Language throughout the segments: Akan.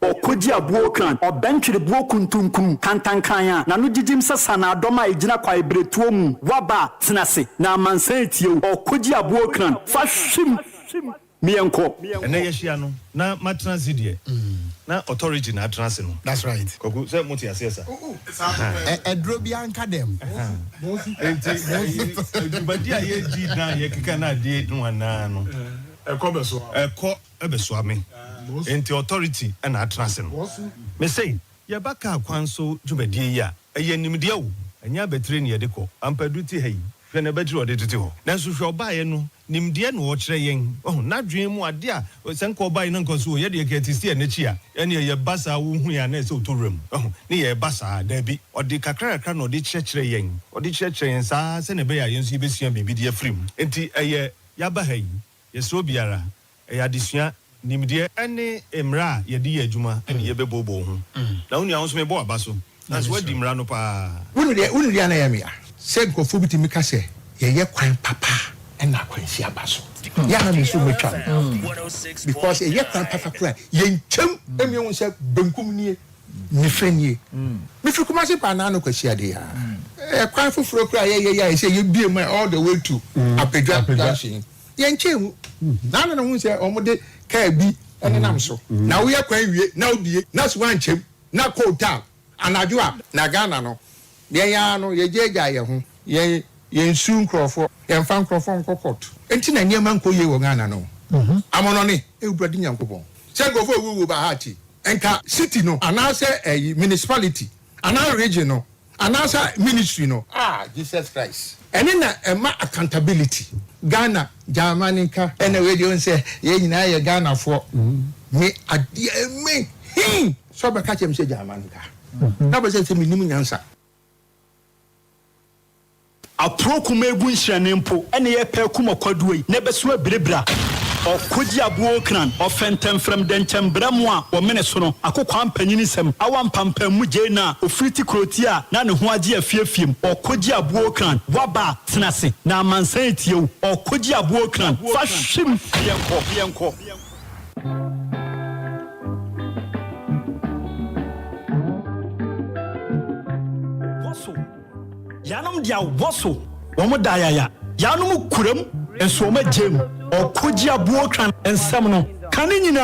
Okogyeabour Ocran or bench the Bokuntunkum Kantankanya na no jijim sasa na adoma ejina kwa ibretuo mu waba tenase na amansanti o Okogyeabour Ocran fashim mienko ene yehia no na matransi de na authority na atransi no. That's right. Kogu say muti asesa Edro bi anka dem badi aye di na ye kika na de no ana no eko beso ame enti authority na atransi no me say ye baka Kwanso dwumadi ya eye nimde wo anya betre ne ye de ko ampaduti hayi hwe na betre ode tete ho nanso hwe obaye no nimde na wo kire yen na dwen mu ade a senko obaye na nkoso ye de ketisi e nachi a ene ye basa wo hu ya na se otorem ne ye basa da bi ode kakrakra na ode kire yen sa se ne be ya yen so yebesua bibi de afrim enti eye yaba hayi ye so biara eye adesua nimde ene emra ye di adwuma ene ye bebobo ho na unu ahun so me bo abaso na so di mra no pa unu dia na yamia se nkofo bitimi ka se ye kwan papa na kwansi abaso ya na me so metwa because ye kwan papa kura ye ntwam emion se benkum nie nifrenie mifri kuma se pa na no kwasi ade ya kwan foforo kura ye se ye bie man all the way to Apedra Junction ye nchemu na na hu se omode ka bi ene nam so na wo ye kwan wie na odie na so anchem na kota anadwo a na Ghana no ye ya no ye jeja ye ho ye nsu nkrofo ye mfa nkrofo nkokot enti na niema nkoye wo Ghana no amono ne ebradi nyankopon se nkrofo wuwu ba hati enka city no anase municipality anase region no anase ministry no Jesus Christ ene na ema accountability Ghana Germany nka ene we dey on say ye nyina ye Ghana fo me ade me so be ka chem say Germany nka na be say me nim nyansa aprokuma egu nhirane mpo ene ye pa kuma kwaduoi na beso abrebra Okogyeabour Ocran offentem from denchembram a wo mene so no akokwa ampanyini sem awampampam mu je na ofriti kroti a na ne ho age afiafiem Okogyeabour Ocran waba tenase na amansanti o Okogyeabour Ocran fashim yenko woso yanum dia woso wo mo dayaya yanum kuram enso ma jem Okogyeabour Ocran ensem no kane nyina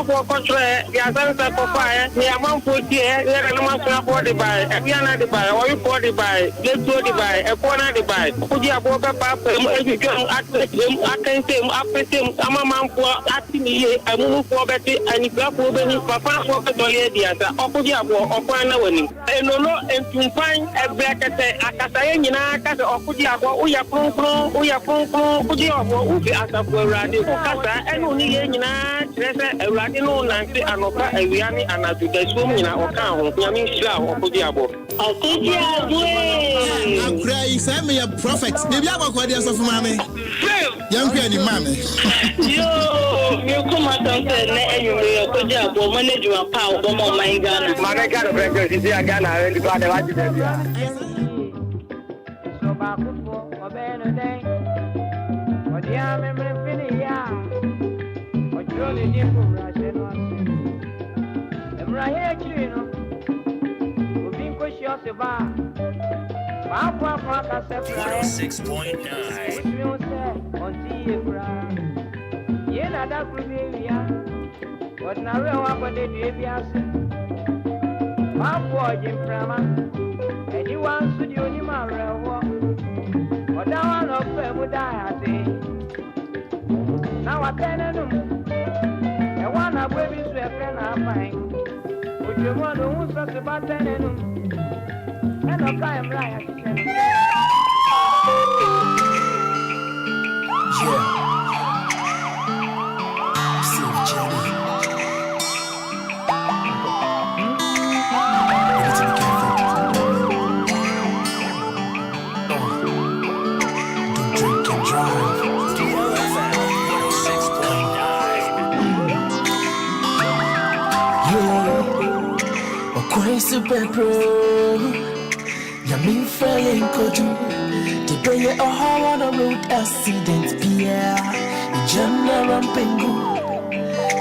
for contract, the answer for fire, the amount for dear, the amount for the buy, a piano the buy, or you for the buy, get to the buy, a corner the buy. Okogyeabour Ocran, you can access him, I can say him, after him, I'm a man for acting here, I move for better, and if you go over him, Papa for the lady, Okogyeabour Ocran winning. And no, and to find a black at Akasayana, Okogyeabour, we are from, Okogyeabour, who be at a radio, and only Radino Nancy and Oka Eviani and I do the swim in our account. Yamin Shah Okogyeabour. I'm crying, send me a prophet. Maybe I'm a quadius of mammy. Young granny mammy. You come out and say, you may Okogyeabour manage your power, come on, my Ghana. My Ghana, because you see a Ghana, and you got the right to so back for Benedict. What the army Rolling in from Russia, and right here, we've been pushed off the bar. 106.9. On the yeah, that could be what now what they do. My boy, Jim Prama, and you want to do him a walk. What now one of them would die, I say. Now I tell them. One of babies were friend of mine. Would you want to who's such a bad and a crime right? Yeah. Steve Jenny. super pro. Yamin flying koju. The pay a hole on the road accident. Pierre. General Pengu.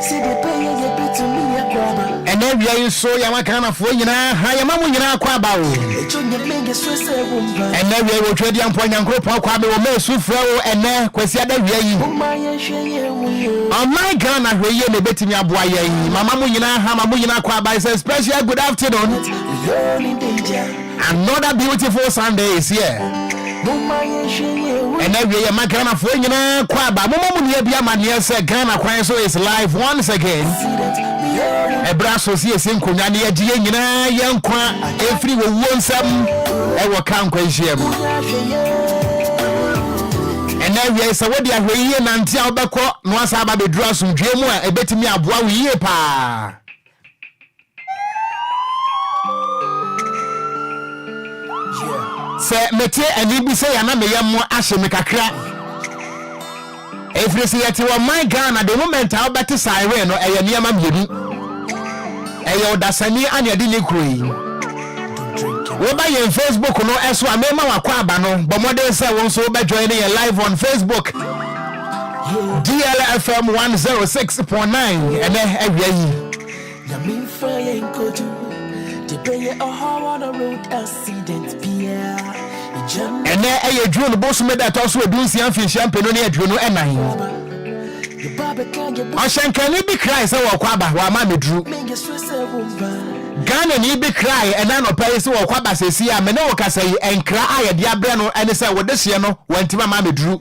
See the pay a bit to me a grabber. And then we are so Yamakana for you now. Hayamamu Kwaba. And then we will trade young point and group of Kwabe will make Sufro and then Kwesiada. Oh my God, we are betting your boy. Mamma Hamamuna Kwaba is a special good afternoon. Another beautiful Sunday is here. And then we are Makana for you now. Kwaba, Momo Biamania said Kwanso is live once again. A brass association Kunyani Yina Yankwa, every one some ever come question. And then we are Saudi Arabia and Tiabako, Nwasaba be draws from Jemua, a bit me a boy yepa. Say, Mete and you be say, and I'm a young more Ashemekakra. If you see it, my Ghana, the moment I'll bet to siren or a near Mammy. Ayo dasani anya dini kruyi. We buy in Facebook no eswa mema wakwaba no, but modern say won so be joining live on Facebook. DLFM 106.9 and every Yamin fire koju. The pay a hole on the road accident Pierre. And there a drone boss made that also do see fish champagne near drone and Oshan can you be cry so Kwaba wa mama drew Ghana ni be cry and I no pay so Kwaba say see am no ka say en cry aye dia brano and say wo this year no wanti mama drew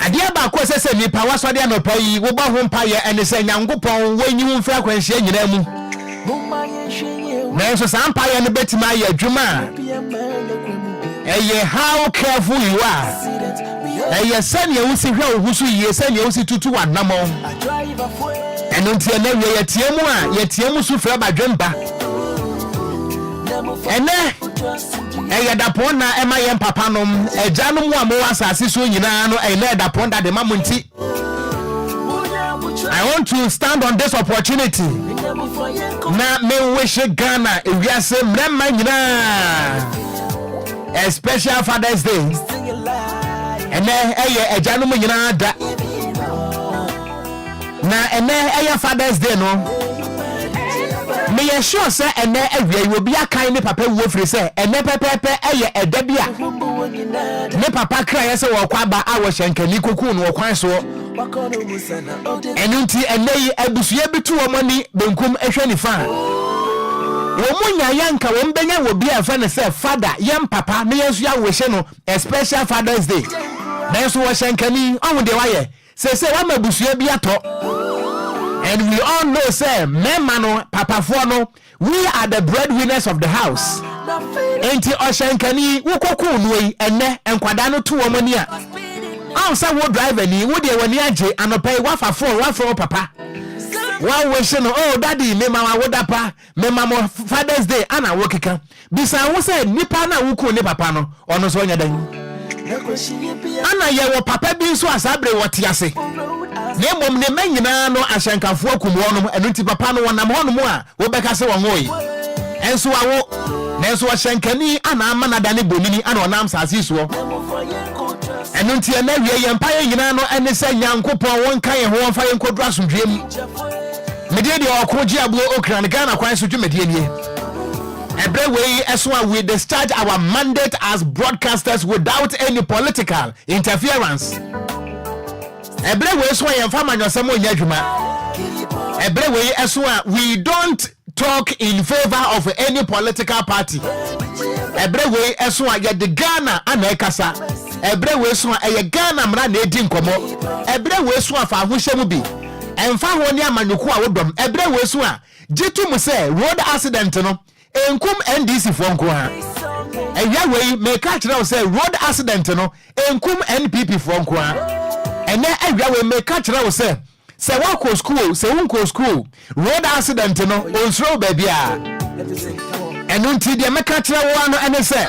adia ba ko say nipa waso dia no pay wo ba ho mpa ye and say nyankopon wanyi wo mfra kwanhia nyina mu na so sampa ye no betima ye adwuma eye how careful you are. Eye send you see hwe ohusu ye send you see tutu wadnamo eno ntie na we yetiemu su fra badwemba ene eye dapon na ema ye papa nom ejanom a mo asase so nyina no ene dapon da de mamunti. I want to stand on this opportunity na me wish Ghana ewiase mrema nyina a special Father's Day. And then a gentleman da na and Father's Day no me sure say and then every will be a kind papa wo free say and then pepe a debia me papa cry say wo kwaba a wo hyenkani koku no Kwanso enunti enei abusua bitu wo mani benkum ehwe ni fa wo munya yanka wo mbenya wo bia fa ne say father yem papa me yesu ya wo hye no a special Father's Day. Then so was shankani on the wire. Say what my busia be ato. And we all know say memano papa fono we are the breadwinners of the house. Enti oshankani wukoku nwe enne enkwada no to womani a. Am say wo driver ni wo de wani age anopai wafa for papa. One wish no oh daddy me mama wodapa me mama Father's Day ana wokeka. Bisa wo say nipa na wuku ni papa no ono so nya dan. Ana ye wo papa bi nso asabre wotiase na emom ne manyina no ahyankafo akumwonom eno ti papa no wonam honom a wo beka se won hoyi enso awo na enso ahyankani ana amana dane bonini ana onam sase so eno ti na wie ye mpa ye nyina no ene se nyankopon won kan ye ho won fa ye nkodru asodwem medie de Okogyeabour Ocran Ghana Kwanso dwumedie nie. Every way as well we discharge our mandate as broadcasters without any political interference. Every way so I am farmer yosemo nyadwuma. Every way as well we don't talk in favor of any political party. Every way as well ya the Ghana anekasa. Every way so e Ghana mra na edi nkomo. Every way so afa ahohyemu bi. Emfa ho ne amanyuko a wodom. Every way so a jitu mu say road accident no enkum NDC for nko ha. Eya wey me catch now say road accident no enkum NPP for nko ha. Ene eya wey me catch now say wako school, say unko school. Road accident no onsro baby a. Enu nti de me catch now one and say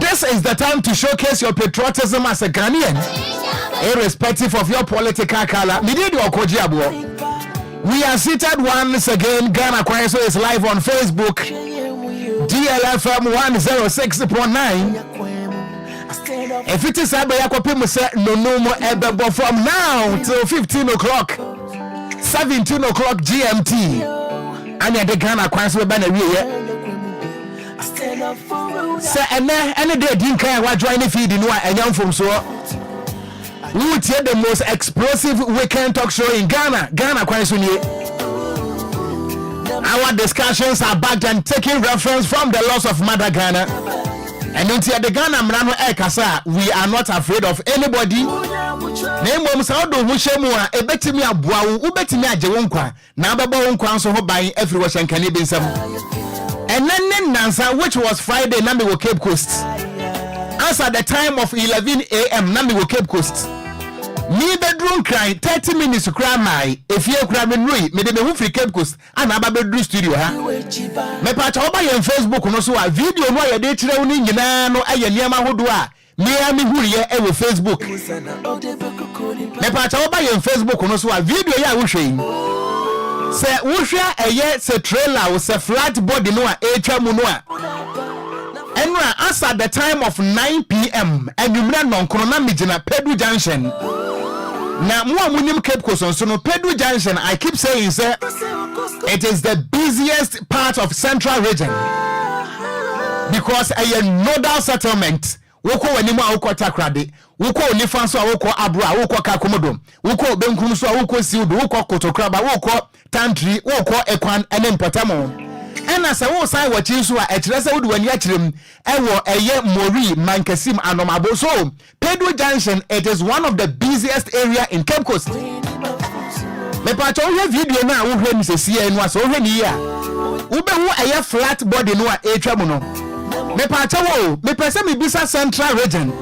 this is the time to showcase your patriotism as a Ghanaian, irrespective of your political color. Me did Okogyeabour. We are seated once again. Ghana Kwanso is live on Facebook. DLFM 106.9. If it is Abe Yakopimu say no more Ebebo from now till 15 o'clock, 17 o'clock GMT. And the Ghana Kwanso banner here. Say any day didn't care what join the feed in and young from so. We will hear the most explosive weekend talk show in Ghana. Ghana Kwanso. Our discussions are backed and taking reference from the laws of Mother Ghana. And until the Ghana Mrano Ekasa, we are not afraid of anybody. Name of Saudo Mushemua, a betimia boa, ubetimia jewunkwa, Nababa unkwanso ho buying everywhere and Canadian some. And then Nansa, which was Friday, Nambi wo Cape Coast. As at the time of 11 a.m., Nambi wo Cape Coast. Me bedroom cry 30 minutes to cry my if you cry me me de me free Cape Coast and aba bedroom studio ha me pa cha oba ye Facebook no so a video no ya de kire uni nyina no aye niam ahodo a me huriye e wo Facebook me pa cha oba ye Facebook no so a video ya wo hwe se wo hwe eye se trailer wo se flat body no a etwa mu no a enra as at the time of 9 p.m. and you mna nonkono na migina Pedu Junction. Now, more Cape Coast on Sono Pedu Junction. I keep saying, sir, it is the busiest part of Central Region because a nodal settlement. Woko wenima woko takrade, woko onifanso woko abra, woko kakomodo, woko benkumso woko siudu, woko kotokraba, woko tantri, woko ekwan enempotamo. And as I was I watching so a tresa would when yatrim, ewo eye mori mankesim anomabo. So Pedro Junction, it is one of the busiest area in Cape Coast. Me pacho your video now when se see and was over here. Ube who eye flat body no a tramuno. Me pacho wo, me pese me bisa Central Region.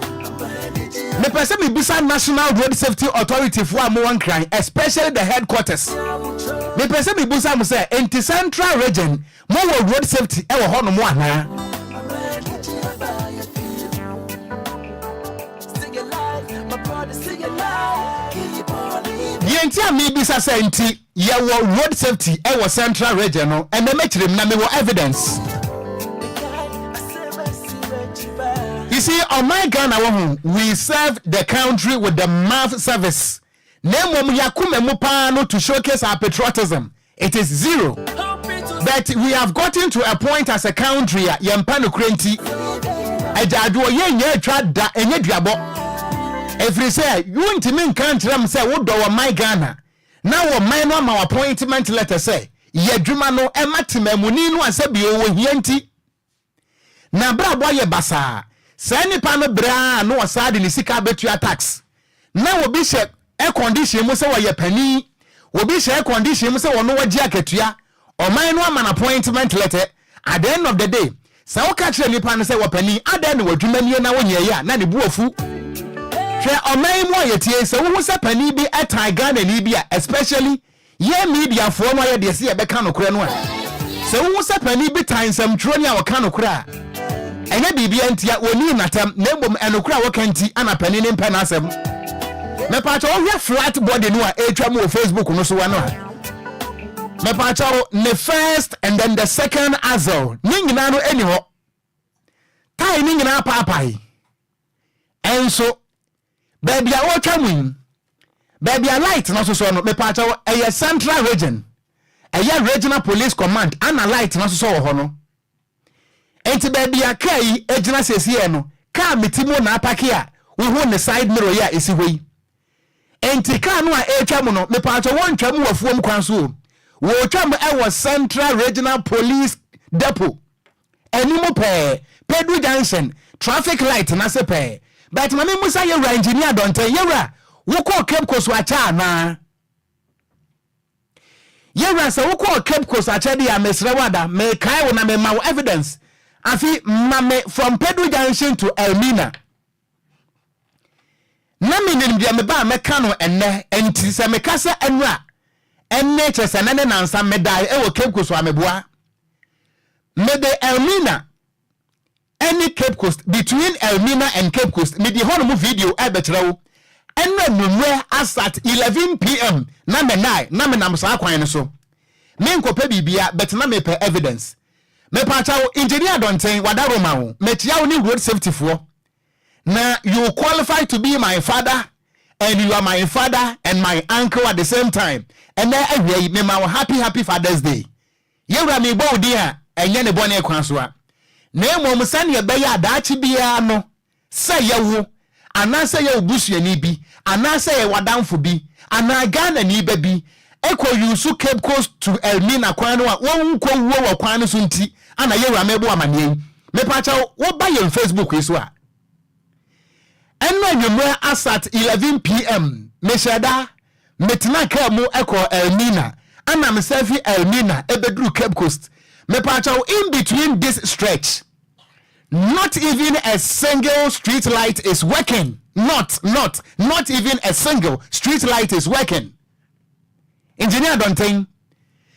Me pese me bisa National Road Safety Authority for a one crime, especially the headquarters. Me pese me busa mo say enti Central Region more road safety e wo hono mo ana yenti a me bisa say enti ye wo road safety e wo Central Region no and me kirem na me wo evidence. You see, on my Ghana we serve the country with the math service. Name yakume mupano to showcase our patriotism. It is zero. But we have gotten to a point as a country yampano krenti ajadu ye trada enye duabo. If you say you want to mean country say wo do my Ghana. Now wo my no my appointment letter say ye dwuma no ematima muni no asabi wo hianti. Na bra boy ye basa. Say nipa no bra no asade ni sika betua tax. Na wo bi she air condition mo say wo ye pani. Wo bi she air condition mo say wo no waji akatua. O man no man appointment letter at the end of the day. Say wo ka kire nipa no say wo pani ada na wadwuma nie na wo nye ya na ne buofu. Hwe o man mo yetie say wo say pani bi atai Ghana ni bia especially ye media for no ye de se ye be ka no kure no a. Say wo say pani bi tan sam tro ni a wo ka no kure a. Enye bibia ntia oni natam na mbom enokura wo kanti ana pani ne mpa na asem. Me pa cho wo flat body no a etwa mo Facebook no so wa no a. Me pa cho the first and then the second azol ni nyina no eni ho. Tai ni nyina paapai. Enso baby a wo twamwin. Baby a light no so no me pa cho eye Central Region. Eye Regional Police Command ana light no so ho no. Enti baby a kai ejina sesi no ka metimo na apake a wo ho ne side mirror ya esi hoi. Enti ka no a etwa mo no me pa cho won twam wafuom kwanso wo twam e wo Central Regional Police Depot enimu pe Pedro Junction traffic light na se pe but mama musa ye engineer don't yewra wo ko Cape Coast wa cha na yewra se wo ko Cape Coast a cha dia mesre wada me kai wo na me ma evidence afi mame from Pedro Junction to Elmina na me nim dia me ba me ka no enne enti se me kasa enra enne chese na ne nansa me dai e wo Cape Coast wa me boa me de Elmina any Cape Coast between Elmina and Cape Coast me di hono mu video e betrawo ɛnna numre as at 11 p.m. na me nam saa kwan no so me nkɔpɛ bibia but na me pɛ evidence me pacha engineer donten wadaroma wo me tia wo ni road safety for na you qualify to be my father and you are my father and my uncle at the same time and then every me ma happy Father's Day yewra me bo di a enye ne bone kwan so a na emom sane ye beya adaachi bia no se yewo ana se ye obusuani bi ana se ye wadamfo bi ana Ghana ni ba bi eko yusu Cape Coast to Elmina kwan no a won ko wo kwan no so nti ana yewra me bo amane me pacha wo ba ye Facebook iso a enno nwumre asat 11 p.m. me sheda metina ka mu eko Elmina ana me selfie Elmina ebedru Cape Coast me pacha in between this stretch not even a single street light is working. Not even a single street light is working. Engineer Dontain,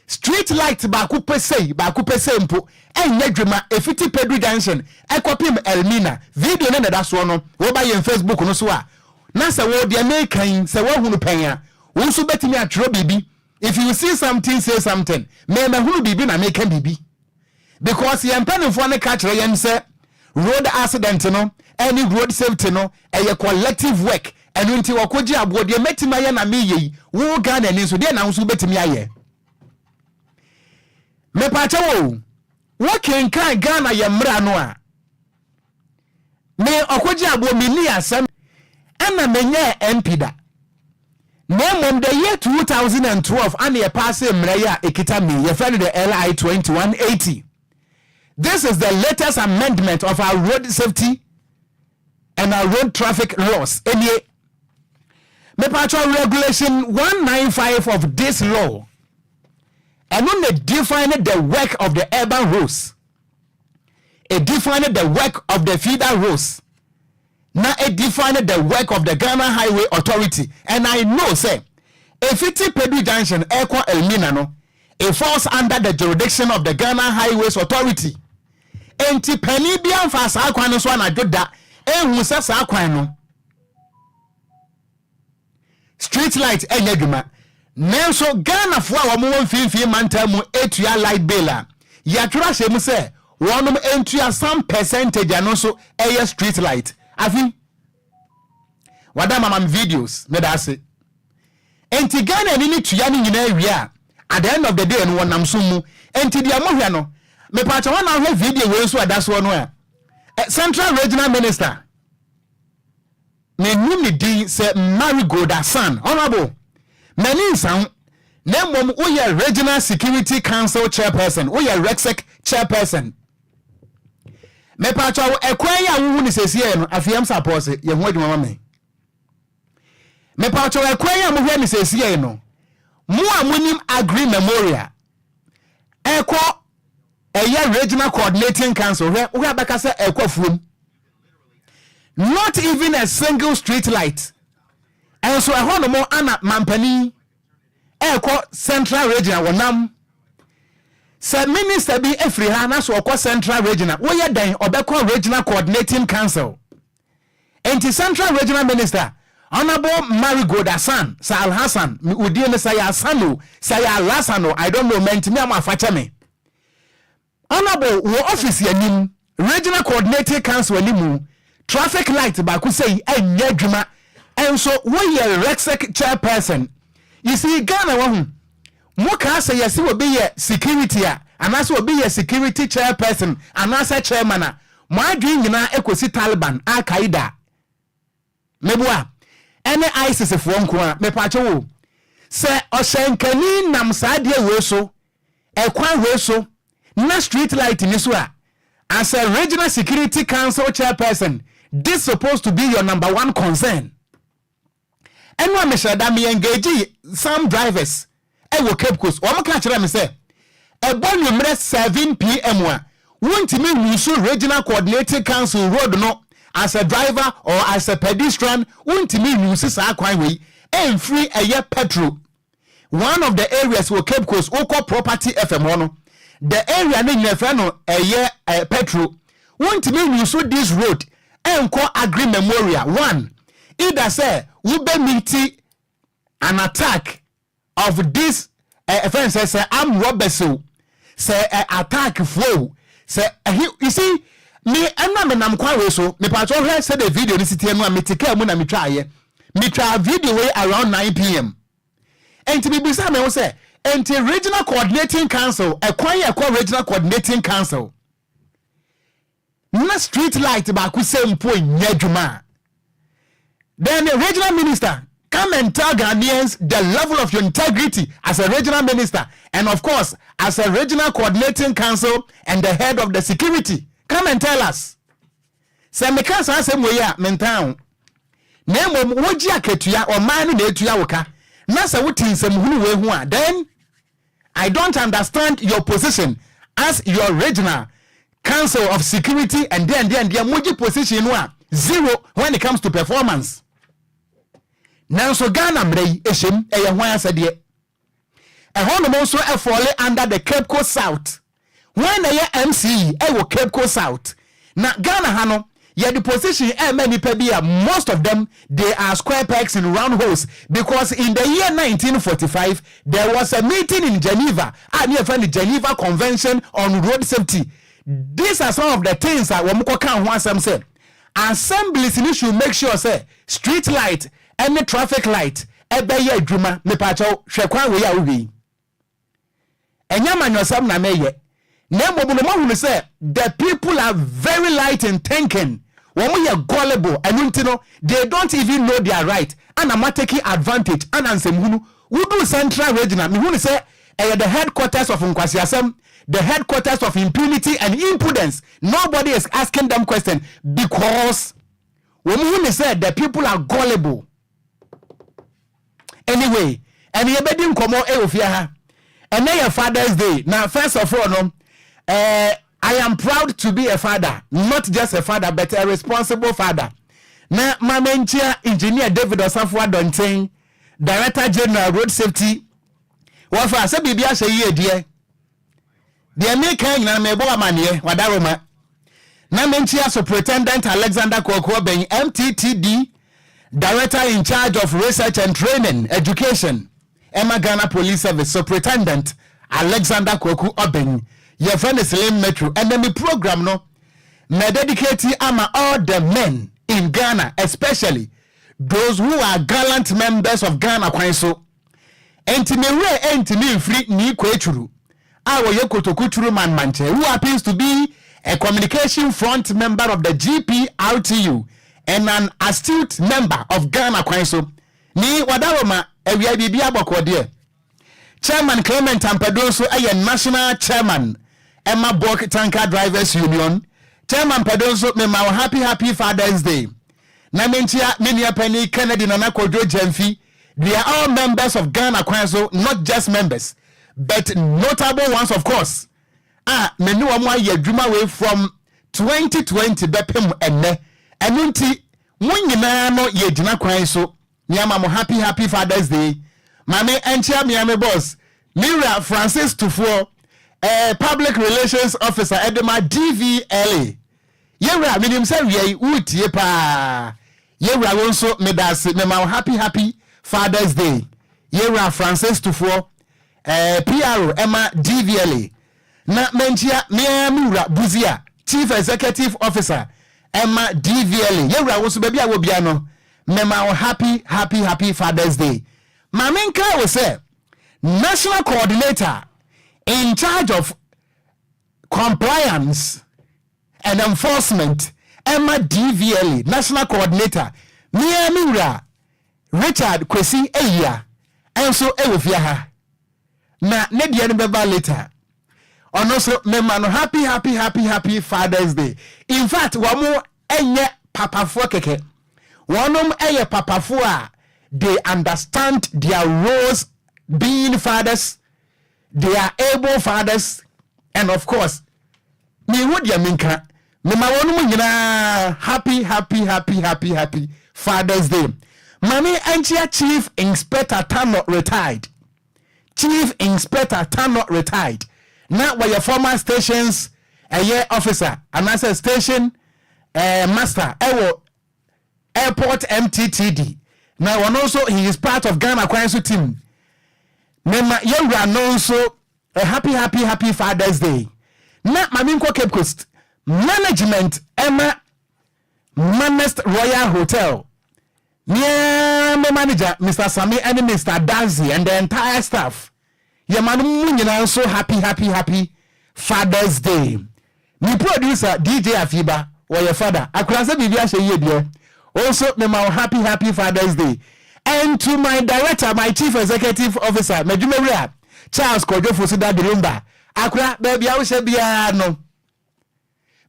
street light ba ku pese mpo enye dwuma efiti Pedro Junction ekopim Elmina video ne da so no wo ba ye Facebook no so a na se wo de na kan se wo hunu panya wo so betimi atro bibi if you see something say something me hunu bibi na make bibi because ye mpanifo ne ka kire ye se road accident no any road safety no a collective work and until Okogyeabour de metima ye na meye wo Ghana ni so de na so betimi aye me pacha wo kenkan Ghana ye mra no a me Okogyeabour mi ni asem ana menye MP da na mom the year 2012 ana ye pass mra ya ekita me ye friend the LI 2180. This is the latest amendment of our road safety and our road traffic laws. Me patrol regulation 195 of this law. And when they define the work of the urban roads, it defined the work of the feeder roads. Now it defined the work of the Ghana Highway Authority. And I know, say, if it's Pedro Junction, Equa Elmina, no, it falls under the jurisdiction of the Ghana Highways Authority. Enti pani bia mfa saa kwan no so na dwoda ehun se saa kwan no street light enye dwuma nenso Ghana fo a wo mo mfimfim mantam etua light bill a ya twra hye mu se wonom entua some percentage ano so eye street light afi wada mamam videos me da se enti Ghana ni tua ni nyina awie a at the end of the day no wonam so mu enti dia mo hwe no me pacha wana ho video we so adaso no a Central Regional Minister me nimi din se Marigold Asan honorable many sound na mom we Regional Security Council chairperson we RECSEC chairperson me pacha ekwan ya wu ni sesie no afiam support ye ho adwuma me pacha ekwan ya mo hwe ni sesie no mo a monim agree memorial eko regional coordinating council where abakasa ekwafuom not even a single street light and so ahono mo ana mampani ekwa central regional wonam se minister bi efri ha na so okwa central regional wo ye dan obekwa regional coordinating council enti central regional minister honorable Marigold Asan Sal Hassan mi udi ne say Asano say Alasano I don't know mentimi am afache me honorable wo office yanim regional coordinating council animu traffic light ba ku say enya dwuma enso wo ye RECSEC chairperson you see Ghana wo mo ka say yes wo be ye security a anase wo be ye security chairperson anase chairman a mo adwin nyina ekosi Taliban Al-Qaeda mebua ene ISIS fo nko a me pa che wo se ohyenkani nam saade we so ekwan we so na street light ni so a as a regional security council chairperson this supposed to be your number one concern and when me shada me engage some drivers e wo Cape Coast o mo ka kire me say e bon numre 7 p.m. a wontimi nusu regional coordinating council road no as a driver or as a pedestrian wontimi nusu sa kwan we e free eye petrol one of the areas wo Cape Coast oko property FM no the area ne nyefa no eye petrol wontimi nusu this road enko agree memorial one either say we be meet an attack of this offense say I'm robbers say attack flow say you see me nam kwa so me patcho hear say the video ni sitie no ametika mu na me twa video way around 9 p.m. and to be bisa me say enti regional coordinating council regional coordinating council na street light ba ku say mpo nyadwuma. Then the regional minister come and tell Ghanaians the level of your integrity as a regional minister and of course as a regional coordinating council and the head of the security. Come and tell us. Say me kan say we ya mentan. Na mom woji aketua o man na etua woka. Na say wutin sem hunu we hu a then I don't understand your position as your regional council of security and then moji position no zero when it comes to performance. Now so Ghana mrei eshem eye hwan asede. Ehon no so e fall under the Cape Coast South. When a MC will Cape Coast South. Now Ghana hano yeah the position many people most of them they are square pegs in round holes because in the year 1945 there was a meeting in Geneva and you find the Geneva Convention on Road Safety. These are some of the things that we can want some say. Assemblies should make sure say street light and the traffic light ebe ye adwuma me pacho hwekwan we ya obi. Enya manwasam na meye. The people are very light in thinking. When we are gullible and they don't even know their right. And I'm taking advantage. And I'm saying, we do central regional. Me say the headquarters of Enquires, the headquarters of impunity and impudence. Nobody is asking them questions because when we say the people are gullible. Anyway, and you bedim komo ofia. And now your Father's Day. Now, first of all, I am proud to be a father, not just a father, but a responsible father. Now, my mentor, Engineer David Osafwa Dontain, Director General Road Safety. What for? Say, Bibi, I say, yeah, dear. The American na mebo amanie wadaroma. Na mentor Superintendent Alexander Kokwo MTTD, Director in charge of Research and Training, Education, Emma Ghana Police Service Superintendent Alexander Kokwo Obeng. Your friend is Slim Metro and then the program no me dedicate ama all the men in Ghana, especially those who are gallant members of Ghana Kwanso. Enti free ni kwechuru. Awo yekotokuturu man manche who happens to be a communication front member of the GPRTU and an astute member of Ghana Kwanso. Ni wadaroma ewia bibia bokode. Chairman Clement Ampedoso a national chairman Emma Bok Tanker Drivers Union. Chairman Pedonso me ma happy Father's Day. Na mentia minia penny Kennedy Nana Kodro Jemfi. They are all members of Ghana Kwanso, not just members, but notable ones of course. Menu amwa ye dwuma way from 2020 bepem enne. Enunti munyina no ye gina Kwanso. Nyama mo happy Father's Day. Mame enchia miame boss. Mira Francis Tufo, public relations officer Edema DVLA. Yewra minim say we utie pa. Yewra wonso medase me ma happy Father's Day. Yewra Francis Tufo, PRO Emma DVLA. Na mentia Mira Buzia, Chief Executive Officer Emma DVLA. Yewra wonso baby a wo bia no. Me ma happy Father's Day. Mamenka we say National Coordinator in charge of compliance and enforcement, Emma DVLA, National Coordinator, Mira Richard Kwesi Eya, and so Ewofia. Na Nedia Beba later. And also, Memano happy Father's Day. In fact, one more enye papa keke. One eye papa fua. They understand their roles being fathers. They are able fathers. And of course, me would ya minka. Me ma wonu nyina happy Father's Day. Mami Anchia Chief Inspector Tano retired. Chief Inspector Tano retired. Now were your former stations a year officer and as a station master ewo Airport MTTD. Now, one also he is part of Ghana Kwanso team. Mema yewra no so a happy Father's Day. Na maminko Cape Coast management Emma Manest Royal Hotel. Yeah, my manager Mr. Sami and Mr. Danzi and the entire staff. Yeah, man, so happy Father's Day. Me producer DJ Afiba or your father. I could say Bibia say dear. Also, me happy Father's Day. And to my director, my chief executive officer, Mejumeria, Charles Kojo Fusuda Lumba. Akra baby, I will say no.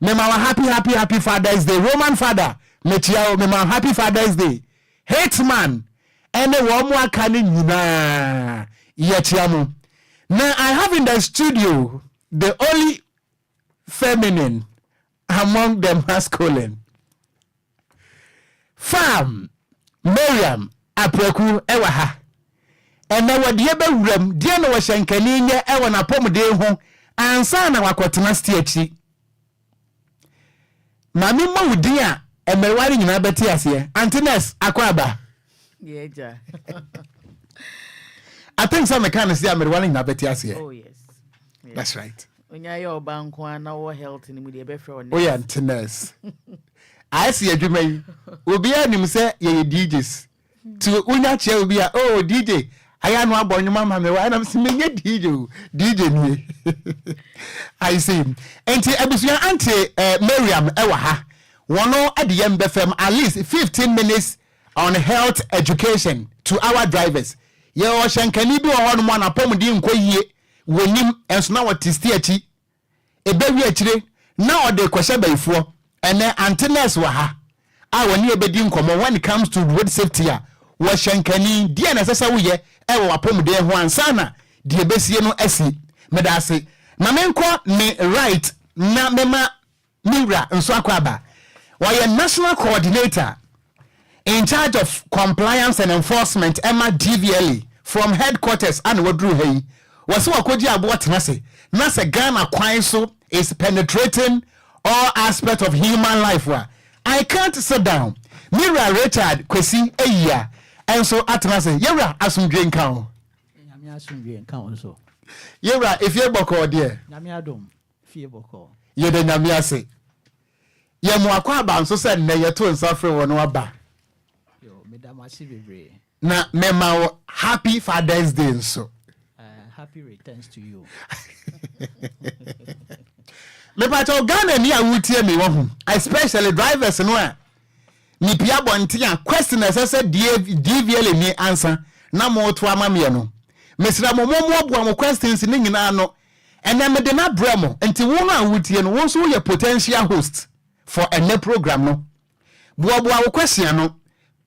Me happy Father's Day. Roman father, Mechiao, me happy Father's Day. Hateman, and a woman canning na yetiamu. Now I have in the studio the only feminine among the masculine. Fam, Miriam, Apreku, Ewaha. And now what dear Bewram, dear no Shankani, Ewan upon de home, and son of Aquatinasti. Mammy Mo dear, and my wedding in Abatias here, Antines, Aquaba. Yeah, I think some mechanics say I'm running Abatias here. oh, yes. That's right. When you're bank one hour health in the before. Oh, yeah, Antines. I see a dream. Will be a say, ye DJs. To Unya Chair will be a DJ. I am not born, Mamma, and I'm seeing a DJ. I see. Auntie Abusia, Auntie Miriam Ewaha. One at the DLFM at least 15 minutes on health education to our drivers. Ye Ocean can you do on one upon the Enquiries when him and now what is theatre. A baby actually now the question before and then antennas waha. Our near bedin common when it comes to road safety. Was Shankani, dear necessary, ever upon the one sana, dear Bessiano Essie, Medasi. Namenko me right na mema Mira and Swakwaba. Why a national coordinator in charge of compliance and enforcement, Emma DVLE, from headquarters and Wadru Hey, was Okogyeabour Ocran. Nasa Ghana Kwanso is penetrating all aspects of human life. I can't sit down. Mira Richard Kwesi a year. And so Atnase, Yera asum drink count. So. Yera, if you're boko dear. Namiadum, fear boko. Ye de Namiase. Ye Mwakwa so said, ne yetu and suffer one waba. Yo, Madame Asibre. Na mema happy Father's Day so. Happy returns to you. Me pato Ghana ni awutie me wo, especially drivers no. Ni pia bontia question as DVL ni answer na mo to amamie no mesra mo boa mo questions ni nyina no ena me de na bremo enti wo no awutie no wo so ye potential host for a program no boa wo question no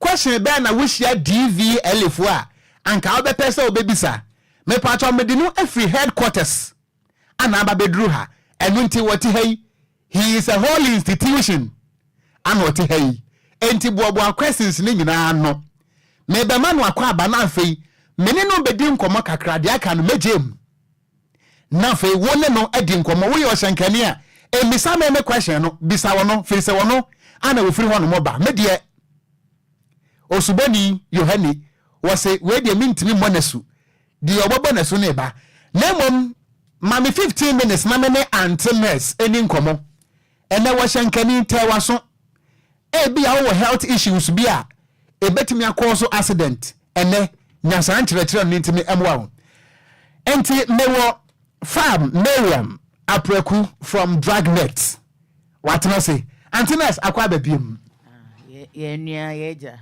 question be na wo hia DVL fo a anka wo be pese obebisa me pato me de no every headquarters ana ba bedru ha enu nti woti hey he is a whole institution and woti hey enti boabo questions ni nyina no me be ma no akwaba na afei mene no bedi nkomo kakra de aka no mejem na afei wone no adi nkomo wo ye oshankani a emisa me question no bisa wono fise wono ana wo firi hono moba me de osuboni yohani wose we de mintimi monesu de obobo nesu ne ba na mom ma me 15 minutes na me ne antenes eni nkomo ene wo shankani tewaso be our health issues be a betimi cause accident ene nyasan kire ntimi emwa enti mewo farm Miriam Apreku from Dragnet what na say antenas akwa babiem ye nua yeja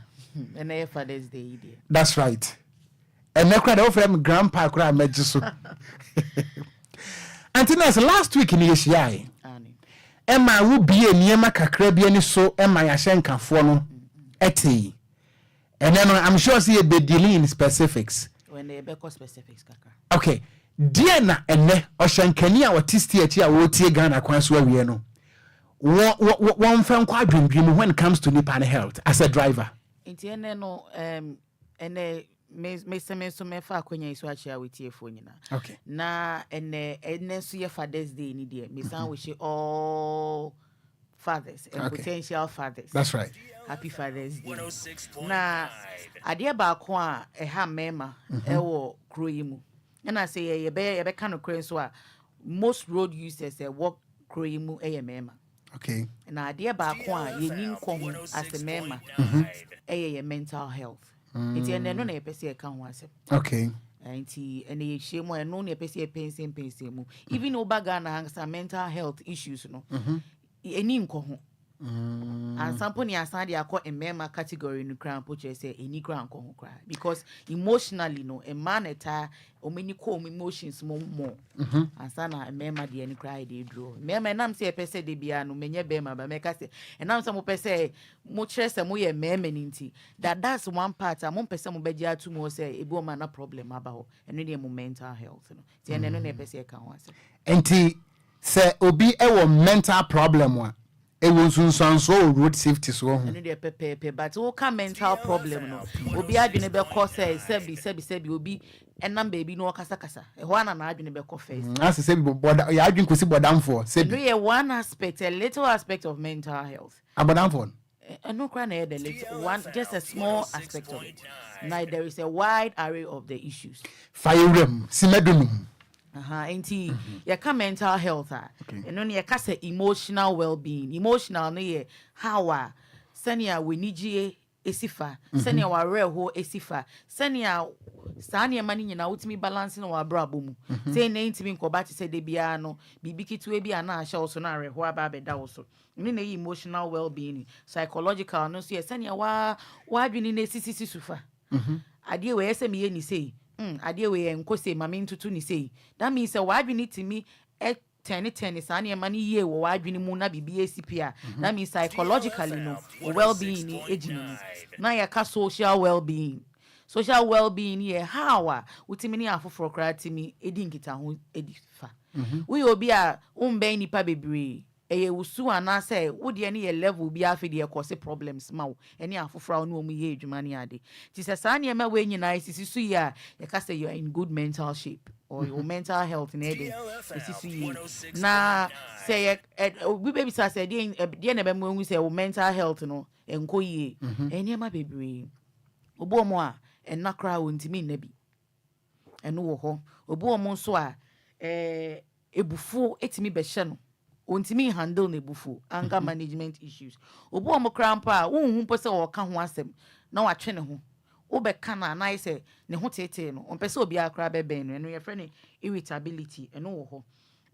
ene Father's Day dey. That's right and nekra the from grandpa kra mejiso antenas last week in yesiai Emma will be a niema kakra bi ani so Emma ya hyenkafo no eti and then I'm sure see a bit dealing in specifics when they be specifics kakra. Okay dear na ene oshankani a artiste achi a wotie Ghana Kwanso awie no one fan kwa dwendwem when it comes to nipa health as a driver Inti ene no ene me so me fa akwanya iso achia wetie fo nyina. Okay. Na ene so ye Father's Day ni de me san we all fathers and potential fathers. That's right. Happy Father's Day. Na adeɛ baako a ɛha mema ɛwɔ kuro yi mu. And I say yɛbɛ kind of kuro so a most road users walk kuro yi mu ɛyɛ mema. Okay. Na adeɛ baako a yɛni nkɔ ho as a mema ɛyɛ mental health. Nti ɛnɛ no na yɛpɛ sɛ yɛka ho asɛm. Okay. Nti ɛnɛ yɛhyia mu ɛno na yɛpɛ sɛ yɛpɛnsɛm mu. Even over Ghana has mental health issues no. Ɛni nkɔ ho. And some point aside they call a mema category in the crown poacher say any crown cry because emotionally no a man at or many calm emotions more and sana a mema the any cry they draw mema and I'm say a pese de biano many bema but make us say and now some pese much less and we a memeninti that's one part a mon person bedia to more say a woman a problem about and really mental health no and no pese can once enti say obi e mental problem one. It was so road safety so but who can mental problem no obi adwene be cause sebi obi enam baby no kasa e ho na adwene be cause first as say boda ya adwene kosi bodam for sebi one aspect a little aspect of mental health abodam for no cry na the little one just a small aspect of it now there is a wide array of the issues fire room simedunum Auntie, you can mental health, and only you can say emotional well-being. Emotional, no, how senia we need ye esifa, senia wa real ho esifa, senia sania money na ultimate balancing our brabumu. Say name to me kobati say de biano, bibiki to be an asha also na re ho ababe da also. Mean emotional well-being, psychological, no see senia wa been in a sisi sufa. Adi we SME ni say. Adeɛ we enko say mama ntutu ni say that means say wadwini timi 10 saa ne ma ne yie wo wadwini mu na bibi esipia that means psychologically no well-being ni ejini na ya ka social well-being ye how a utimi ni afoforo kra timi edi nkita ho edifa we obi a umben nipa bebre eye usu ana say wo de ne ye level bi afi de cause problems ma wo ene afofra no mu ye adwuma ne ade ti se saa ne ma we nyina sisisu ya ye ka say you are in good mental shape or your mental health in ede sisisu ye na say we baby say de na be mu say wo mental health no enko ye ene ma bebre obo mo a enna kra wo ntimi nna bi eno wo ho obo mo nso a ebufu etimi be hye no ontimi handle nebufu anger management issues obu omo krampa unhu pese o ka ho asem na wa twe ne ho wo be kana na ise ne ho tete no on pese obi akra be ben no ye frɛ ne irritability eno wo ho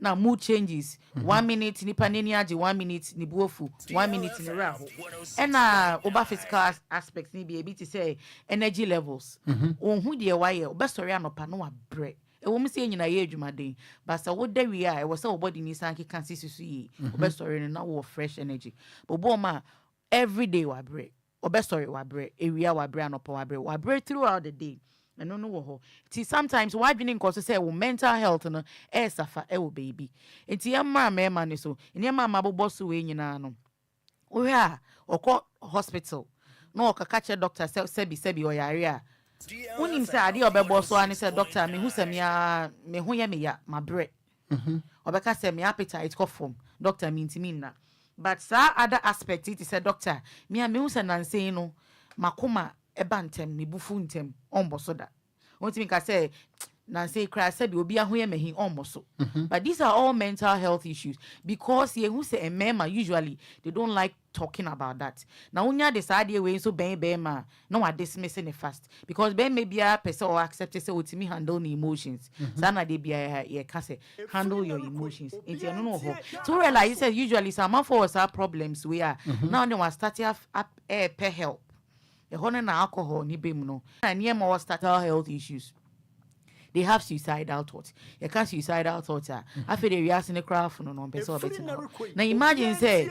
na mood changes 1 minute ni paneni age 1 minute ni buofu 1 minute ni raho ena oba physical aspects ni bi ebi ti say energy levels onhu de waye oba story anopa no wa bre e wo mse nyina ye adwumaden but sa wo da wi a e wo se wo body ni sanki kan sisusu yi oba story no na wo fresh energy but bo ma every day wa bre oba story wa bre ewia wa bre anopa wa bre throughout the day eno no wo ho ti sometimes why dwene nko so say wo mental health no e suffer e wo baby enti ya ma ne so eni ma bobo so we nyina no wo ha okọ hospital no okaka che doctor sebi oyare a unim say ade obebo so ani say doctor me hu se me hu ye me ya mabre obeka say me appetite ko form doctor me ntimi na but sa other aspect it say doctor me hu se nanse no makoma eba ntem me bufu ntem omboso da won't ka say nanse cry said obi ahoye mehi omboso but these are all mental health issues because ye who say a mema usually they don't like talking about that now unya decide we so ben ma no wa dismissing it fast because ben maybe a person or accept say otimi handle the emotions sana dey bia ye ka say handle your emotions into no ho so realize say usually some for us have problems we are now they want start up per help the honor na alcohol ni bem no and near more start health issues. They have suicidal thoughts. You can't suicidal thoughts. I feel they are in the craft no person better. Now imagine say,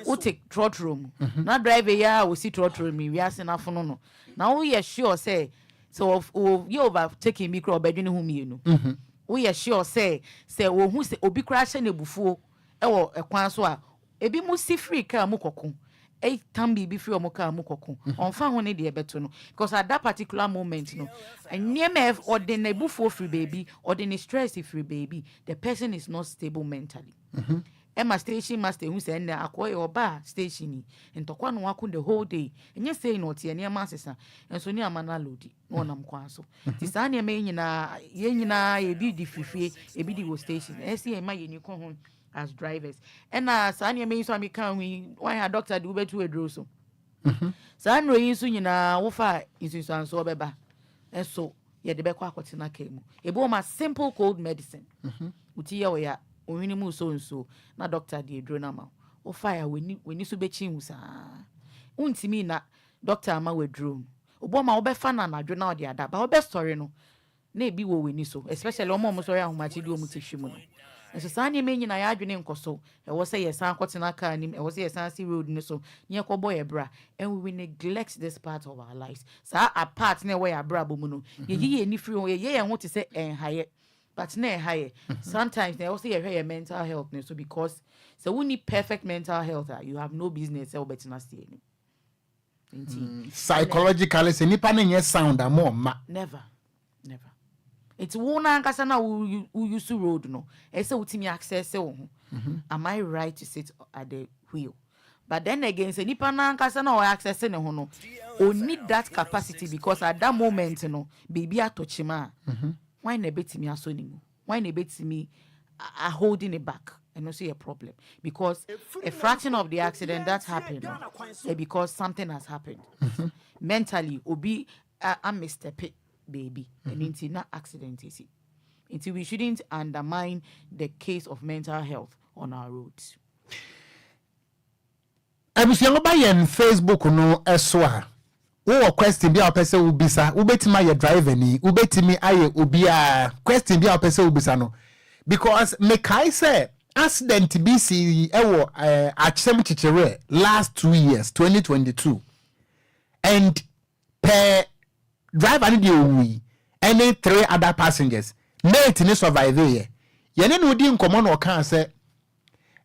we take trot room. Not drive a year, we see trot room. We are saying no. Now we are sure say, so you over taking micro bedroom whom you know. We are sure say we who say obi crash ne bufu. Ewo Kwanso a ebi mu si free car mu kokon. A tambi be free omoka mukoko on fa ho ne de beto no because at that particular moment no near me or the nebu for free baby or the stress free baby the person is not stable mentally Emma station master who said na akoye oba station ni ntokwa no wako the whole day enye say no tie ne masesa enso ni amana lodi no nam Kwanso ti sa ne me nyina ye nyina ye bi di fifie e bi di wo station esi e ma ye ni ko ho as drivers ena sa ne me so am kan wi why a doctor do betu edro so sa no yin so nyina wo fa insusan so obeba enso ye de be kwa akotena kemu e bo ma simple cold medicine uti ye wo ya onwini mu so na doctor de edro na ma wo fire weni so be chi hu sa untimi na doctor ama wedro obo ma wo be fa na adwo na ode ada ba wo be story no na ebi wo weni so especially omo mo story ahomachi di omu tehwimu no enso sa ne menyi na ya adwene nkoso e wo say yes an kwotena car nim e wo say yes an see road ni so nye kobo ye bra and we neglect this part of our lives sa apart na we ya bra bo mu no ye ni free ye ho te say enhaye but na high sometimes they also hear your mental health so because so we need perfect mental health you have no business so better not see psychologically say nipa na sound more never it's one ankasa na we use road no e say utimi access am I right to sit at the wheel but then again say nipa na ankasa na access ne ho no o need that capacity because at that moment no baby atochima why na betimi asonimu why na betimi holding it back and also a problem because a fraction of the accident that happened because something has happened mentally obi a mistake baby and it's not accident is it we shouldn't undermine the case of mental health on our roads. Abusiango ba yen Facebook no eswa wo question bi a pese ubisa ubetima ye driver ni ubetimi aye obia question bi a pese ubisa no because me kai say accident BC ewo achem chichire last 2 years 2022 and per driver ni dey owi any 3 other passengers mate ni survive ye yene no di nkomo no kan say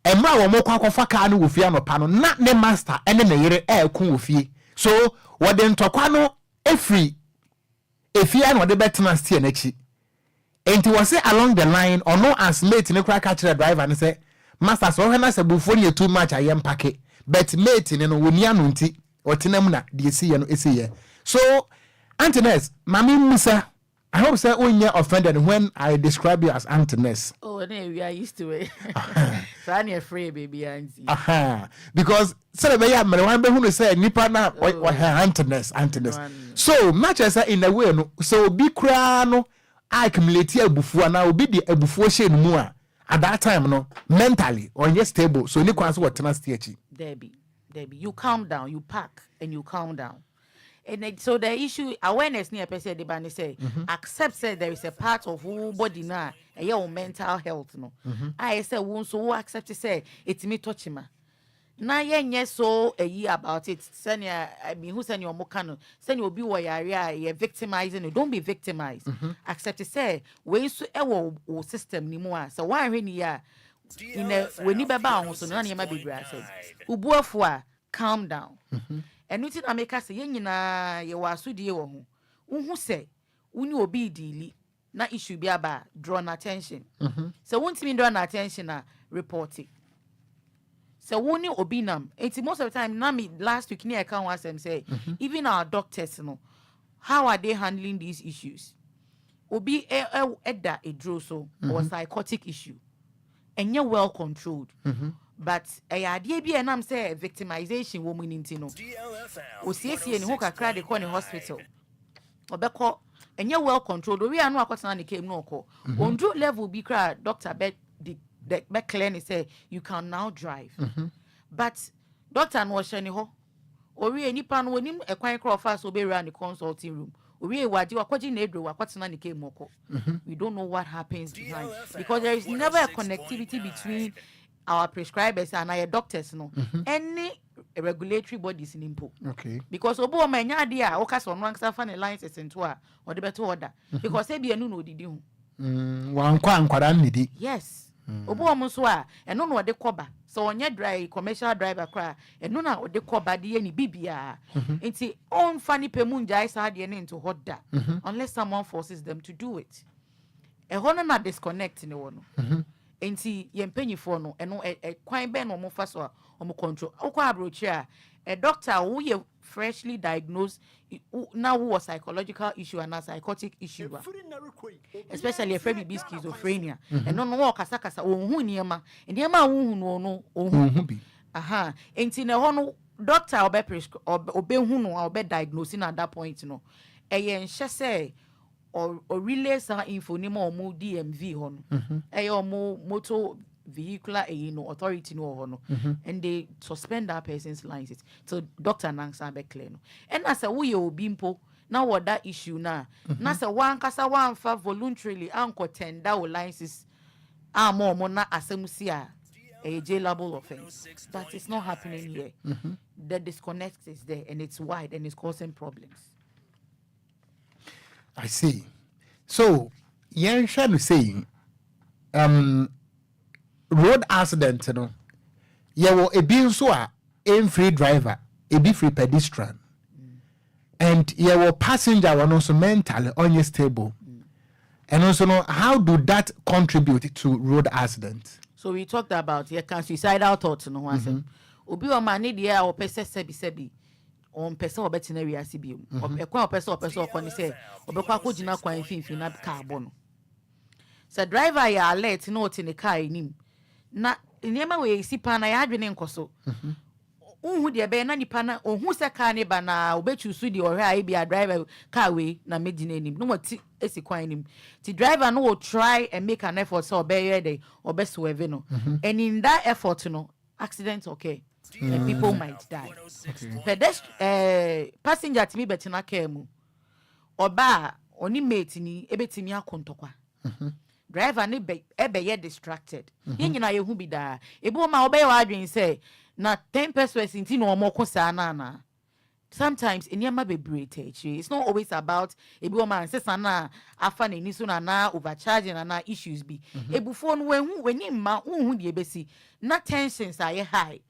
emra wo mokwa kwafa ka no wofia no pa no na ne master ene ne yere ku wofie so what the ntokwa no efri efia no de betena stie na chi enti was say along the line or no as mate ne kra catch the driver and say master so na say bufo ne too much ayem pake but mate ne no woni anu nti otenam na de esi ye no esi ye so Antiness mami musa I hope say onye offended when I describe you as Antiness. Oh, no, we are used to it. So I'm afraid, baby, auntie. Because say be ya me wan be hu say nipa na Antiness. So much as in a way no so bi kra no accumulate abufu na obi di abufu hye mu a at that time no mentally onye stable so ni kwan so what na stay achi. Debbie, you calm down, you pack and you calm down. And so the issue awareness near person the bani say accept say there is a part of who body na your mental health no I say won so accept say it me touch ma na yenye so about it senior I mean who send your mokano send you obi wo yare you victimizing you don't be victimized accept say we so e system ni mu a so wan hwe ni ya in we ni beba ho so na na ma bebra say ubuafo a calm down and nothing I make us say nyina ye wasudie wo ho unhu say uni obi dili na issue bi aba draw attention so won't mean draw attention na report it so woni obi nam enti most of the time na me last week near account was them say even our doctors no how are they handling these issues obi edda a draw so or psychotic issue and you're well controlled but idea bi enam say victimization woman into no o siesie ni ho kakra de call in hospital obekọ enye well controlled we anu akotena ne kem no ko ondru level bi kra doctor be clear ni say you can now drive but doctor no hye ni ho ori enipa no onim ekwan kra ofa so be run the consulting room ori ewadi wakoji na edro wakotena ne kem moko we don't know what happens behind because there is never a connectivity between our prescribers and our doctors no any regulatory bodies in impo okay because obo ma nya de a oka so no ansa fa ne license into a or the better order because e bia nu no odidi hu wan kwa ankwara nnidi yes obo mo so a eno no de koba so onye drive commercial driver kra eno na de koba de ni bibia enti on fani pemu njai sa de ne into hoda unless someone forces them to do it e hono na disconnect ne wono enti ye mpanyifo no eno kwan be no mo fa so omo control Okogyeabour Ocran a doctor who ye freshly diagnosed now who was psychological issue and a psychotic issue especially a friend be schizophrenia and no kasa ohun niema niema ohun no ohun bi aha enti na ho no doctor obe hu no obe diagnosing at that point no eye nhye say or relay some info ni mo DMV ho no eye mo motor vehicular authority no ho no and they suspend that person's license so doctor nansa be clear no and as a we obi mpo na what that issue na na say one kasa one fa voluntarily anko tender o license mo na asemusi a jailable offense that is not happening here. The disconnect is there and it's wide and it's causing problems. I see. So you're trying to say road accident no you will a be so a free driver a be free pedestrian and you will passenger one also mentally unstable and also know how do that contribute to road accident. So we talked about can suicidal thoughts no one say obi o ma ne dia o pese sebi on pese obetina wi asibi e kwa pese o ni say obekwa akogina kwan finfin na car bono so driver ya alert no oti ne car enim na niema we sipa na ya adwene nkoso unhu de be na nipa na ohun se car ne ba na obechu su de ohwe ai bia driver car we na medina enim no moti esi kwan enim ti driver no will try and make an effort so obey dey obeswerve no and in that effort no accidents occur and people might die. Passenger to me betina car mu oba oni mate ni ebetimi akontokwa driver ne be distracted yen nyina ye hu bi da ebu ma obey wa adwen say na 10 persons inti no omoko sa na sometimes enyama bebre techi it's not always about ebu ma ansesa na afa na ni so na overcharging na issues bi ebufo no weni ma hu de ebesi na tensions are high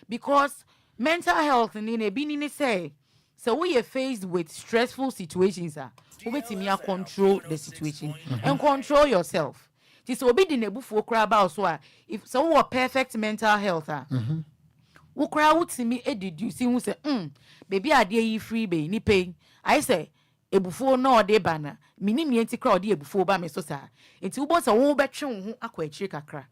because mental health ni na bi ni say so we are faced with stressful situations obetimi control the situation and control yourself this obi di na ebufo kra about so if so we perfect mental health wo kra wutimi deduce hu say baby ade yi free be ni pay I say ebufo na ode ba na minim ye nti kra ode ebufo ba me so sa enti wo bo say wo betwe wo akwa akire kakra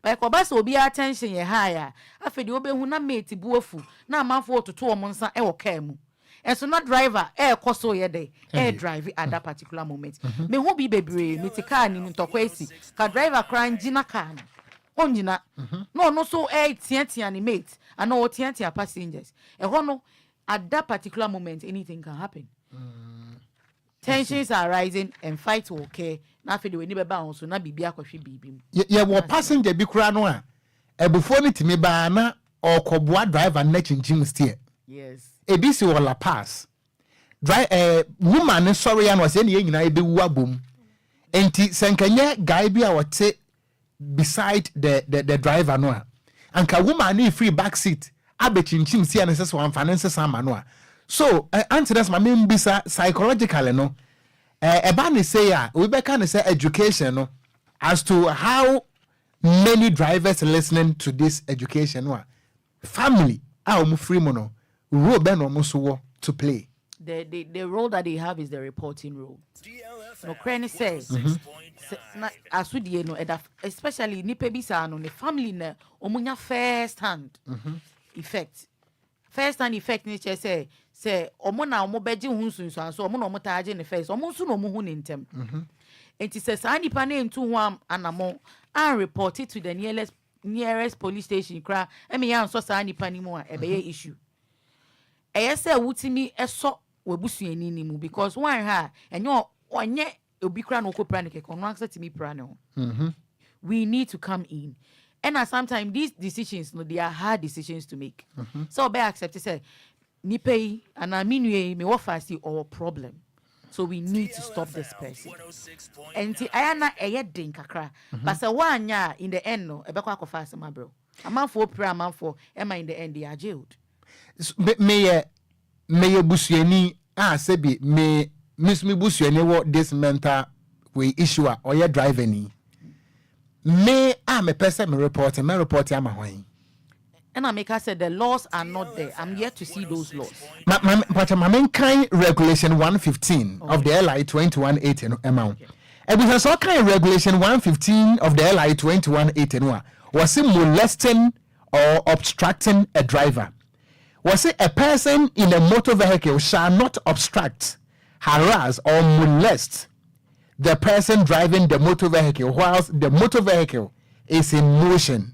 ba ko ba so obi attention ye high afedi wo be hu na mate buafu na amanfo ototo omo nsa e wo car mu and so not driver koso ye dey drive at that particular moment me hu bi bebre me ti car ni ntokwesi ka driver kra njina car onjina no so tian ni mate and no tian passengers no at that particular moment anything can happen. Tensions are rising and fight will occur na fe de we ni beba on so na bibia kwahwe bibim ye wo passenger bi kura no a ebufo ni timi ba na okoboa driver na chinchim steer. Yes. Ebisi wala pass woman sorry ya no se ne nyina ebewu abom enti senkanye guy bi a wote beside the driver no anka woman ni free back seat abechinchim sia ne sese wan finance sama no so answers my mbisa psychologically no eba ne say ya we be can say education no as to how many drivers listening to this education no family free mono role ben no to play. The role that they have is the reporting role. No Crane says asudie no especially nipa bisa no the family na omunya first hand effect. First hand effect ni say omo na omo beje hu sunsun so omo na omo taaje ne first omo nso na omo hu ne ntem. Enti say sa nipa na ntu hu anamo and report it to the nearest police station kra emi ya nso sa nipa ni mu a ebeye issue. Say wutimi eso webusuani ni mu because one ha enyo onye obi kra no kopra ne keke no accept me pra no. We need to come in. And sometimes these decisions no they are hard decisions to make. So be accept say ni pay and aminue me wo fast or problem. So we need to stop this person. And ayana eyedin kakra. But say one ya in the end no ebekwa akofa asema bro. Amanfo pra amanfo ema in the end they are jailed. Me busuani sebi me busuani what this mental we issue or your driver ni me am a person me report am ahoin. And I make her say the laws are not there. I'm yet to see those laws. But my main kind regulation 115 of the LI 2118 amount. And because all kind regulation 115 of the LI 2118 was it molesting or obstructing a driver? Was it a person in a motor vehicle shall not obstruct, harass or molest the person driving the motor vehicle whilst the motor vehicle is in motion?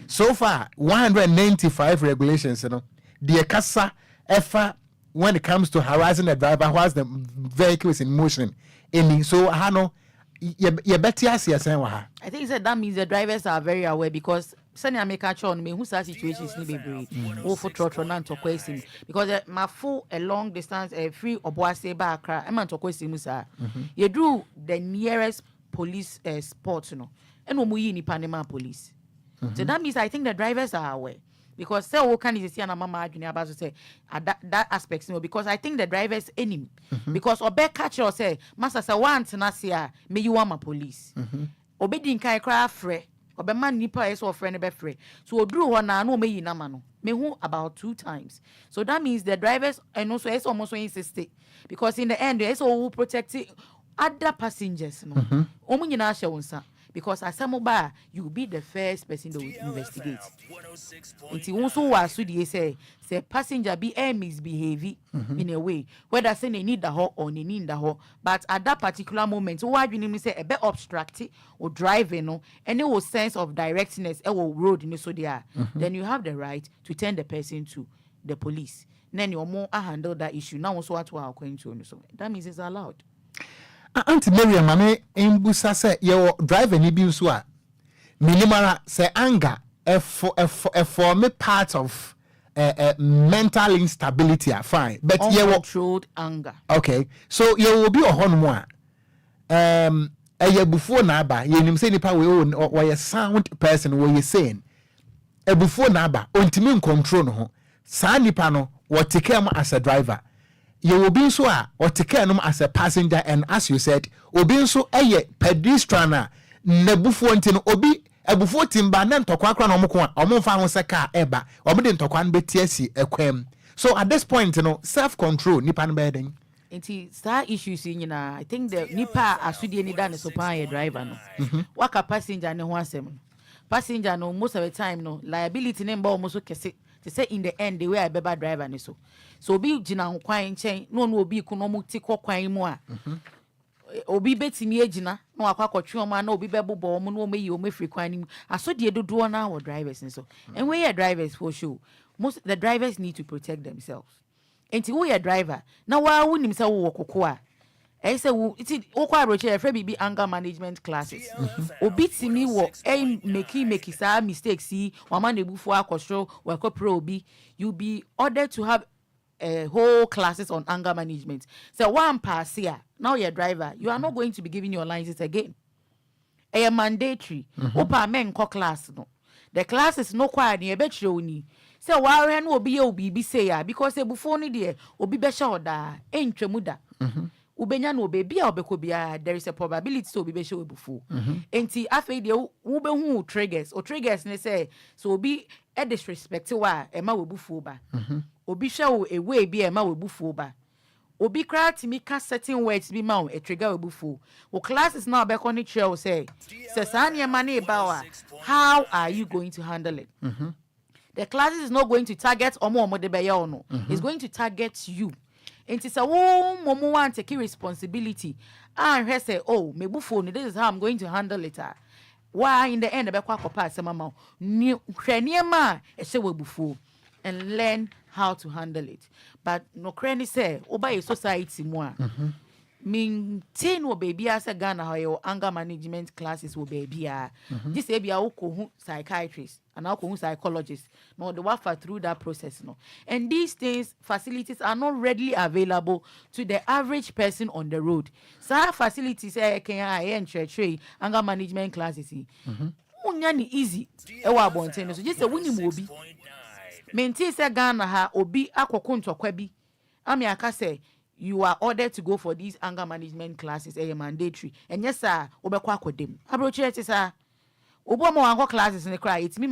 So far 195 regulations, you know, the casa ever when it comes to harassing the driver whilst the vehicle is in motion. So hano you better I think that means the drivers are very aware because senior make a on me who's situations ni be for trotro nan to question because my full a long distance a free oboase ba akra e man to question musa you do the nearest police spot no and no muyi ni panema police. So that means I think the drivers are aware because say what can you see and mama adwene about to say that aspects no because I think the drivers enemy because obe catch or say master say want na sia me you want my police obe din kai kra frɛ obe man nipa is or friend be frɛ so oduru ho na no me yi na ma no me hu about 2 times. So that means the drivers and also is almost insist because in the end they also protect other passengers no omu nyina hye wonsa because as a you will be the first person to investigate. It also was so they say passenger be misbehaving in a way whether say they need the hole or they need the hole, but at that particular moment why you need me say a bit obstructing or driving no any sense of directness or road in so there then you have the right to turn the person to the police. Then you more handle that issue now also what we are going to so that means it's allowed. Auntie Miriam, mame imbusa say your driver ni bi nso a minimara say anger for me part of mental instability fine but uncontrolled anger. Okay, so you will be a honmo a before naba you nim say nipa we or sound person what you saying a before naba ontimi control no ho saa nipa no what take him as a driver. You will be so or take care as a passenger, and as you said, obi so a pedestrian nebufu until obi a bufo timba nan to kwakra no mko omonfa ho se car eba omde ntokwan betiasi ekwem. So at this point self control nipa no beden nti star issues nyina I think the nipa asudie ni dan so pan driver no waka passenger ne ho asem passenger no most of the time no liability ne mba omo so kese to say in the end the way I beba driver ni so obi gina ho kwan nchen no obi ku no mu ti kwan mu a obi betimi agina no akwakotwe omo na obi bebobo omo no omeyi omo free kwan ni asodie dodo na our drivers ni so and we are drivers for sure most the drivers need to protect themselves enti we are driver na wa wunim say wo kokko a I say it okwa roche every bibi anger management classes obi timi wo make sa mistakes see wama na ebufu akosho we ko pro obi you be ordered to have a whole classes on anger management. So one pass here now you're driver you are not going to be giving your license again a mandatory opa men ko class no the class is no kwa ni ebetro ni so wa no obi say ya because ebufu ni de obi be sha oda entwemu da ubenya no baby a obekobia there is a probability so obi be sha obufu enti afei de wo be hu triggers ne say so obi e disrespect wa e ma obufu ba obi hwe wo ewe bi e ma obufu ba obi kra timi ka certain words bi ma o trigger obufu wo classes now be kon trail say sane ma na ba how are you going to handle it the classes is not going to target omo de be ya no it's going to target you. And it's a momo want take responsibility and say oh me bufu this is how I'm going to handle it why in the end be kwa kopa say mama ni hweniema e se we bufu and learn how to handle it but no cranny say oba a society mu a maintain wo baby as a Ghana how your anger management classes will baby this say bia wo ko hu psychiatrist and now ko hu psychologist no the wafa through that process no and these things facilities are not readily available to the average person on the road so facilities can church anger management classes unya ni easy e wa bonten so just say woni mo obi maintain say Ghana ha obi akoko ntokwa bi ami aka say you are ordered to go for these anger management classes, mandatory. And yes, sir, obekwa kodem. Abroche sir. Obo mo anko classes in the cry. It's me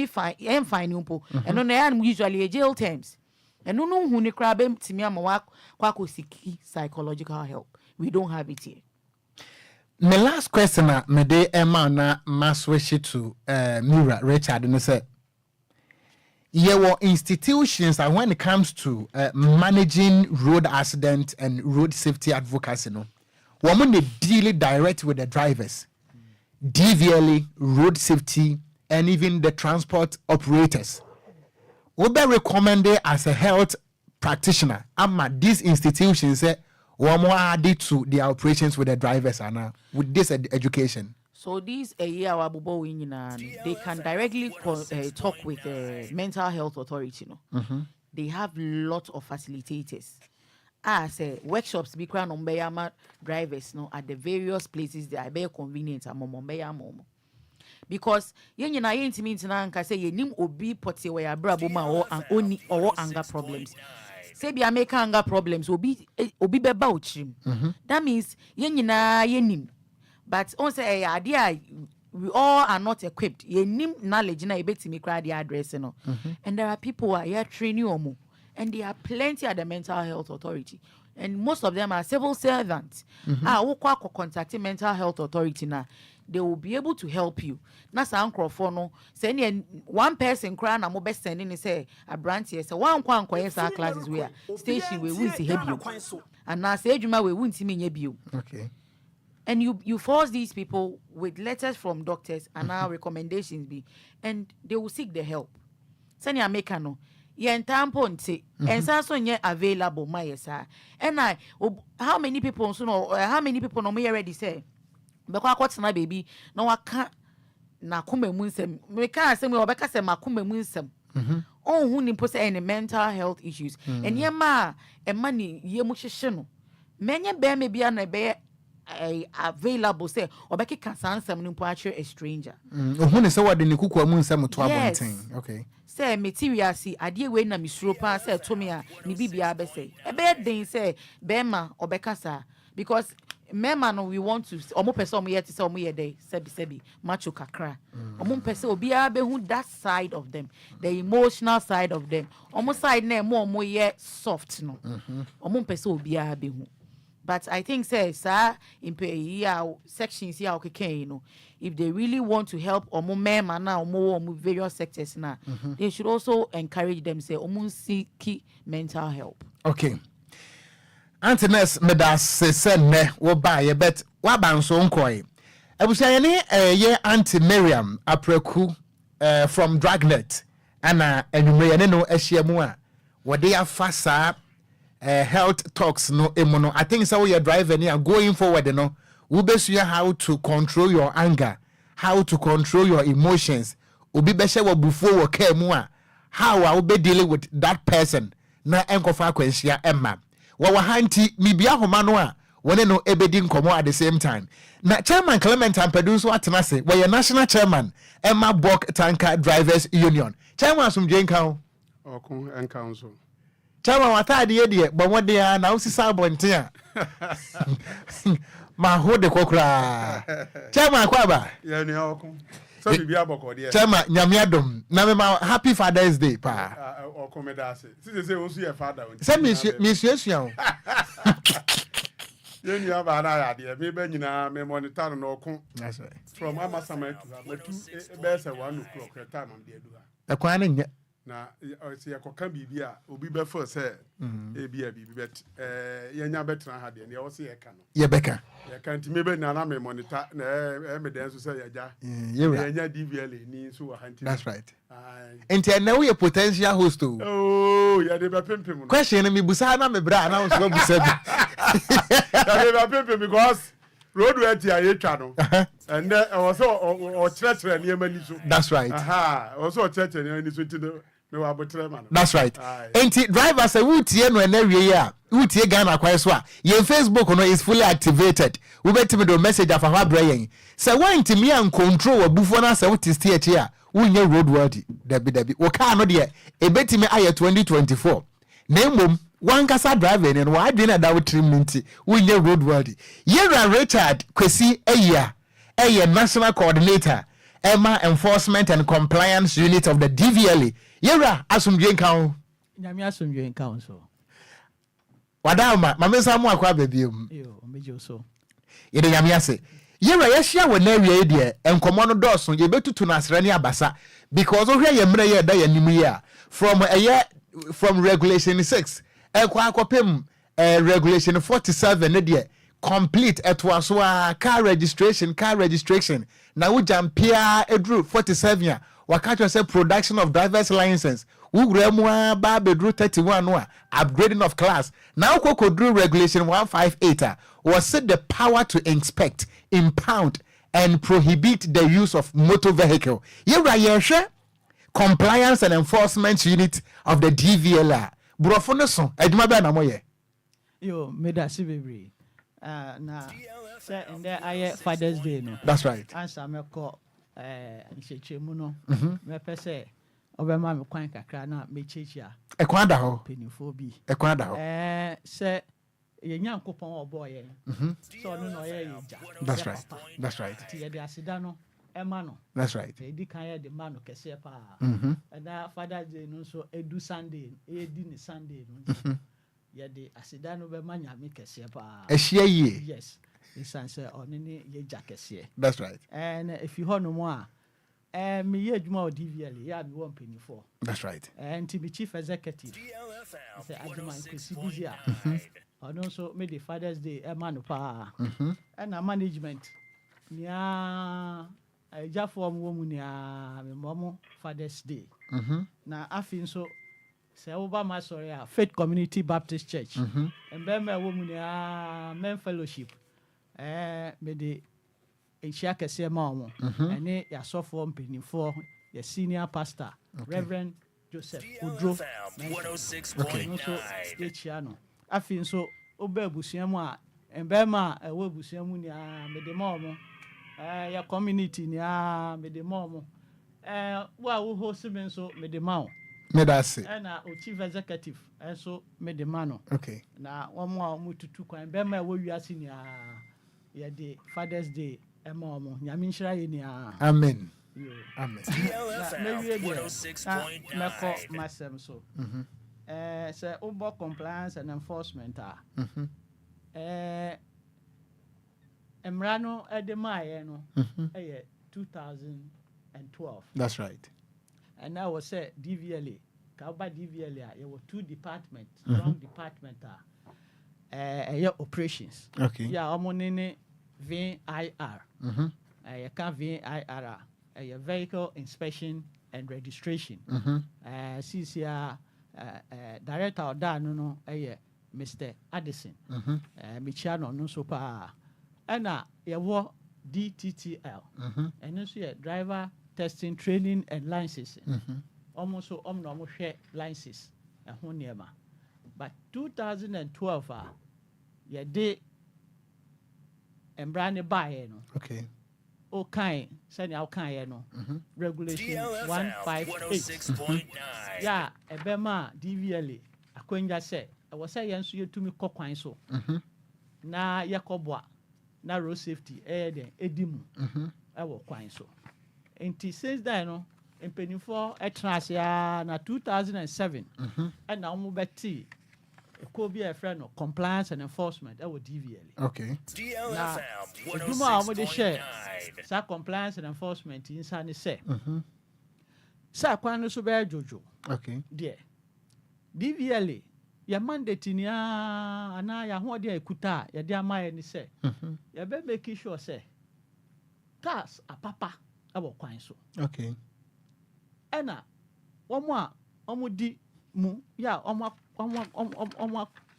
fine. I am fine umpo. And on the usually a jail terms. And no who ne crab to me ama kwako siki psychological help. We don't have it here. My last question, me de Emma na maswish to Mira Richard and say, were institutions and when it comes to managing road accident and road safety advocacy, women they deal direct with the drivers, DVLA, road safety, and even the transport operators. Would be recommended as a health practitioner? These institutions say. One more added to their operations with the drivers are now with this education. So these they can directly talk with the mental health authority. They have lots of facilitators. Say workshops be crown on drivers at the various places they are very convenient because say nim obi pote where braboma or anger problems. Say be make anger problems obi beba uchim. That means yenim. But on say idea we all are not equipped. Yenim knowledge na ebetimi kra the address no. And there are people who are here training omo. And there are plenty at the mental health authority. And most of them are civil servants. Contacting mental health authority now. They will be able to help you. Na sa ankrofo no say one person cry na mo be sending say a branch here say one kwankwa sa classes where station we won't see hebio and na say adwuma we won't see me bio. Okay. And you force these people with letters from doctors and our recommendations be and they will seek the help. Send ya make no yen tampo nti and so nye available my yesa. And how many people no me already say because na baby no waka na kume munsem me ka say me obeka say makume munsem hu ni po say any mental health issues and yema e mani yemu hyehye no menye be me bia na be available say obeka ka sansem no po a stranger hu ni say wade ni kuku munsem to abonten. Okay. Say material si ade we na misuro pa say to me a ni bibia be say e be den say be ma obeka sa because Mema no we want to omo person omo yet say omo ye dey sebi macho kakra omo person obi a be hu that side of them, the emotional side of them, omo side na omo ye soft no omo person obi a be hu. But I think say sir in sections here okay you know if they really want to help omo mema na omo various sectors na they should also encourage them say omo seek mental help. Okay. Antines medas se ne wo ba ye bet wa ban so nkoi ebusia ye ne ye Auntie Miriam Apreku from Dragnet ana enumre ye ne no ahia mu a wo de afasa health talks no emono. I think so your driver ni going forward no we besuya how to control your anger, how to control your emotions. Obi be she wo bufo wo ka mu a how I will be dealing with that person na enkofa kwansia emma wawa hanti mibia homa no a wone no ebedi nkomo at the same time. Na chairman Clement Ampedun so atena se we national chairman Emma Bok Tanker Drivers Union. Chairman asumdwe nka ho. Okon enka nso. Chairman watade ye de bo wode a na usisa bonten a. Ma hode kokra. Chairman kwaba. Ye ni okon. So bibia boko de. Chairman nyame adom na me ma happy Father's Day pa. Okon me da se. Say onsu ye father. Say me suasua. You know about that. Me be nyina me monitor no okon. That's right. From Amasama to best 1 o'clock time am dey do. E kwan na na say yakoka bibia obi be for say e bia bibi bet yenya betra ha de ne wo say e ka no ye beka ye kan ti me be na me monitor na e me den so say yaja yenya DVL ni so wa hanti. That's right. Enti na we potential host o. Oh ya de be pimpim. Question me busa na me bra na so busa bi. Ya de be pimpim because road where ti aye twa no and also o chere ne mani so. That's right. Also chere ne mani so ti no me wa botre man. That's right. Enti driver say wutie no na wie ya wutie Ghana kwai so a your Facebook no is fully activated. We betime do message afa ho abra yen say want me and control abufo na say wuti stay echi a wunye road worthy dabi wo car no de e betime aye 2024 na emom one kasa driving and why didn't that trim minty when you road worthy. Yera Richard Kwesi a national coordinator, Emma Enforcement and Compliance Unit of the DVLA. Yera Asumdien Count. Nyamia Asumdien Council. Wadama, Mamma Samu Aqua baby. Yo, Major so. Yede Yamia say. Yera Yashia when area dear and Commando Dawson, you better to Nasrani Abasa because over here, Mrea Day and Nimia from a year from Regulation 6. Regulation 47 nedia complete etwaswa car registration na wo jampia edru 47 wakacho say production of driver's license wo gremu ba bedru 31 no upgrading of class now kokodru regulation 158 was set the power to inspect, impound and prohibit the use of motor vehicle. Yewra compliance and enforcement unit of the DVLA. Brofone so adwuma ba na moye yo meda sibebri na say in there aye Father's Day no. That's right. Answer me ko nchechemu no me pese obema me kwan kakra na me chechia e kwan da ho penifo bi e kwan da ho say ye nyankopon oboye so no no ye ja. That's right. That's right. Ti ye de asida no emano. That's right. Edi kan ye de mano kese pa and that Father's Day no so edu Sunday edi ni Sunday no ye de asida no be manyame kese pa ehia ye. Yes, it's answer on any ye ja kese. That's right. And if you ho no mo a me ye adwuma o DVL ya me won penifo. That's right. And to be chief executive DLFM say adwuma kwesi bizia ono so me the Father's Day emano pa and na management nia eja form wo mu nia me momo Father's Day na afin so se oba ma sorry a Faith Community Baptist Church and be me wo mu nia men fellowship me the ehia kese ma omo ene ya sofo mpenifo ya senior pastor Reverend Joseph Udro 106.9 ehia no afin so oba abusuam a embema ewo abusuam ni me de ma omo ya community ni me de ma omo wa wo host me so me de ma o me da say na o chief executive so me de ma no okay na wo mo a mo tutu kwan embema wo wiase ni ya de Father's Day ema omo nyame nhira ye ni amen amen DLFM 106.9 meko masem so say obo compliance and enforcement emrano edemaye no 2012. That's right. And now was say DVLA Kaba DVLA there were two departments wrong department operations. Okay. Yeah, omonene VIR. Ka VIR vehicle inspection and registration. CCR director of that no Mr. Addison. Michiano no so pa. And wo DTTL. And also driver testing training and licenses. Almost so almost share licenses and honeyama. But 2012 ye de embrane buy no. Okay. Okay, send out kind no. Regulation 158. Yeah, ebema DVLA akwenja say I was say yenso yetumi kokwan so. Na yakobwa na road safety den edimu. Ewo kwan so. Enti since then no empenifo etras ya na 2007 and na omo beti ko bi a friend no compliance and enforcement ewo DVLA. Okay. DLFM Duma omo de share sa compliance and enforcement inside say. Sa kwan no so be jojo. Okay. There. DVLA ya mandate ni ana ya ho de ekuta ya de amaye ni say. Ya be make sure say cars apapa abo kwan so. Okay. Ena omo di mu ya omo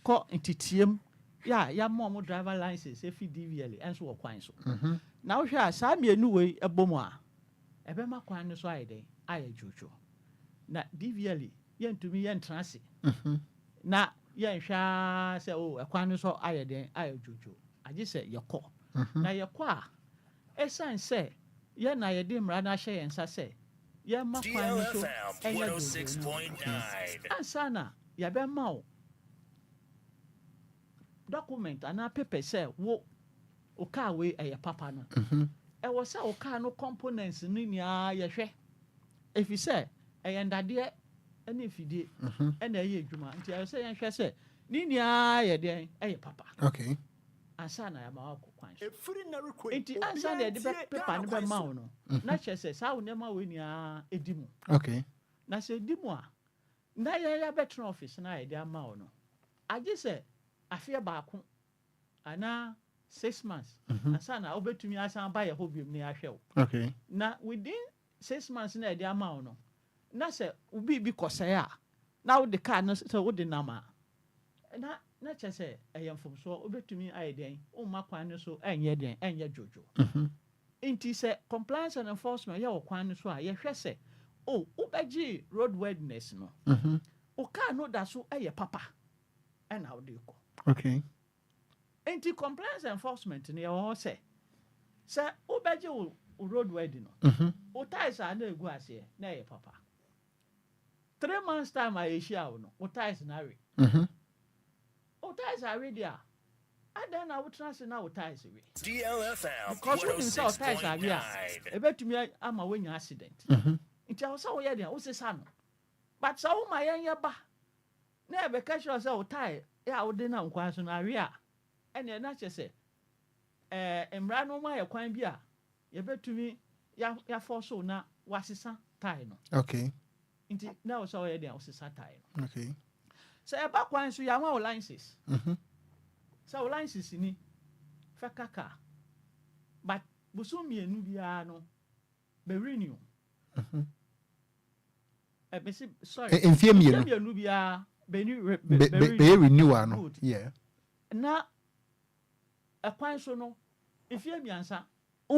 ko entitiem ya mo driver license e fi DVLA enso wo kwan so. Na wo hwa sa mienu we ebomu a ebe ma kwan no so ayede aye jojo. Na DVLA yentumi yentrase. Na yenhwa se o kwan no so ayede aye jojo. Age se yekọ. Na yekọ a esan se ye na ye de mra na hye yensa se ye ma kwan so 106.9 ansana ye be ma o document ana paper say wo o car we papa no e wo say o car no components ni nia ye hwe if you say ndade ene fidie ene ye adwuma nti I say ye hwe say ni nia ye den papa okay ansa na ya ma ko kwan nti ansa na de paper no be ma wo no na hwe say sa wo nema we nia edimu okay na se edimu a na ya better office na ye de ama wo no age say afia baako ana 6 months ansa na obetumi asan ba ye hobium ne ahwe wo okay na within 6 months na de ama wo no na se ubi bi kosai a na wo de car no so wo de nama na che se eyemfom so obetumi ayeden o makwan no so enye den enye jojo inti se compliance and enforcement ya wo kwan no so a ye hwe se o ubeji roadworthiness no o car no da so papa na wo de ko okay inti compliance and enforcement ne wo se ubeji o roadworthy no o ties are na egu ase na papa 3 months time I share no o ties na we o ties are ready a adan na wo trans na o ties we DLFM because when you say o ties are we a ebetumi ama wenya accident nti I say wo ye dia wo sesa no but so wo ma yen ba na ebe ka sure say o tie ya wo de na nkwa so na we a ene na che say emra no ma ye kwan bi a ye betumi ya force na wasesa tie no okay nti na wo so ye dia wo sesa tie no okay so e ba kwan so ya wa licenses so licenses ni fa kaka but busu mienu bia no be renew besi sorry enfie mienu bia be renewal no yeah na a kwan so no enfie miansa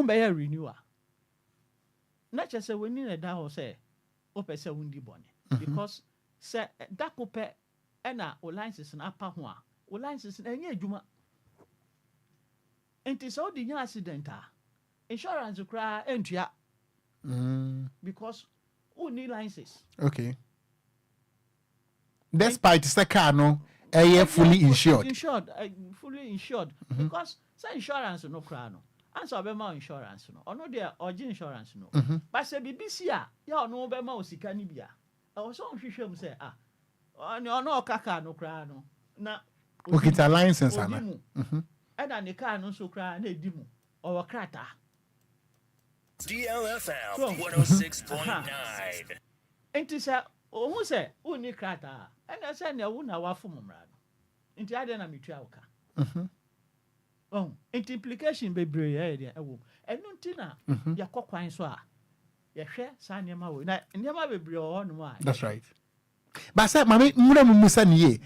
be ya renewal na chese woni na da ho say o pese wundi bone because say that kope ena o license na apa ho a o license na enye adwuma enti so di nya accident a insurance kra entua because who need license okay despite the car no fully insured because say insurance no kra no answer be ma insurance no ono de oje insurance no but say BBC a ya ono be ma osika ni bia e wo so hwehwem say ono okaka no kra no na okita license ana and the car no so kra na edimu o krata DLFM 106.9 enti say who say uni krata and say na wu na wafom mra no enti ade na metua woka enti implication bebre ya dia ewo enu nti na yakokwan so a ye hwe sa niam wo na niam bebre o no a that's right but say mama mura musa ne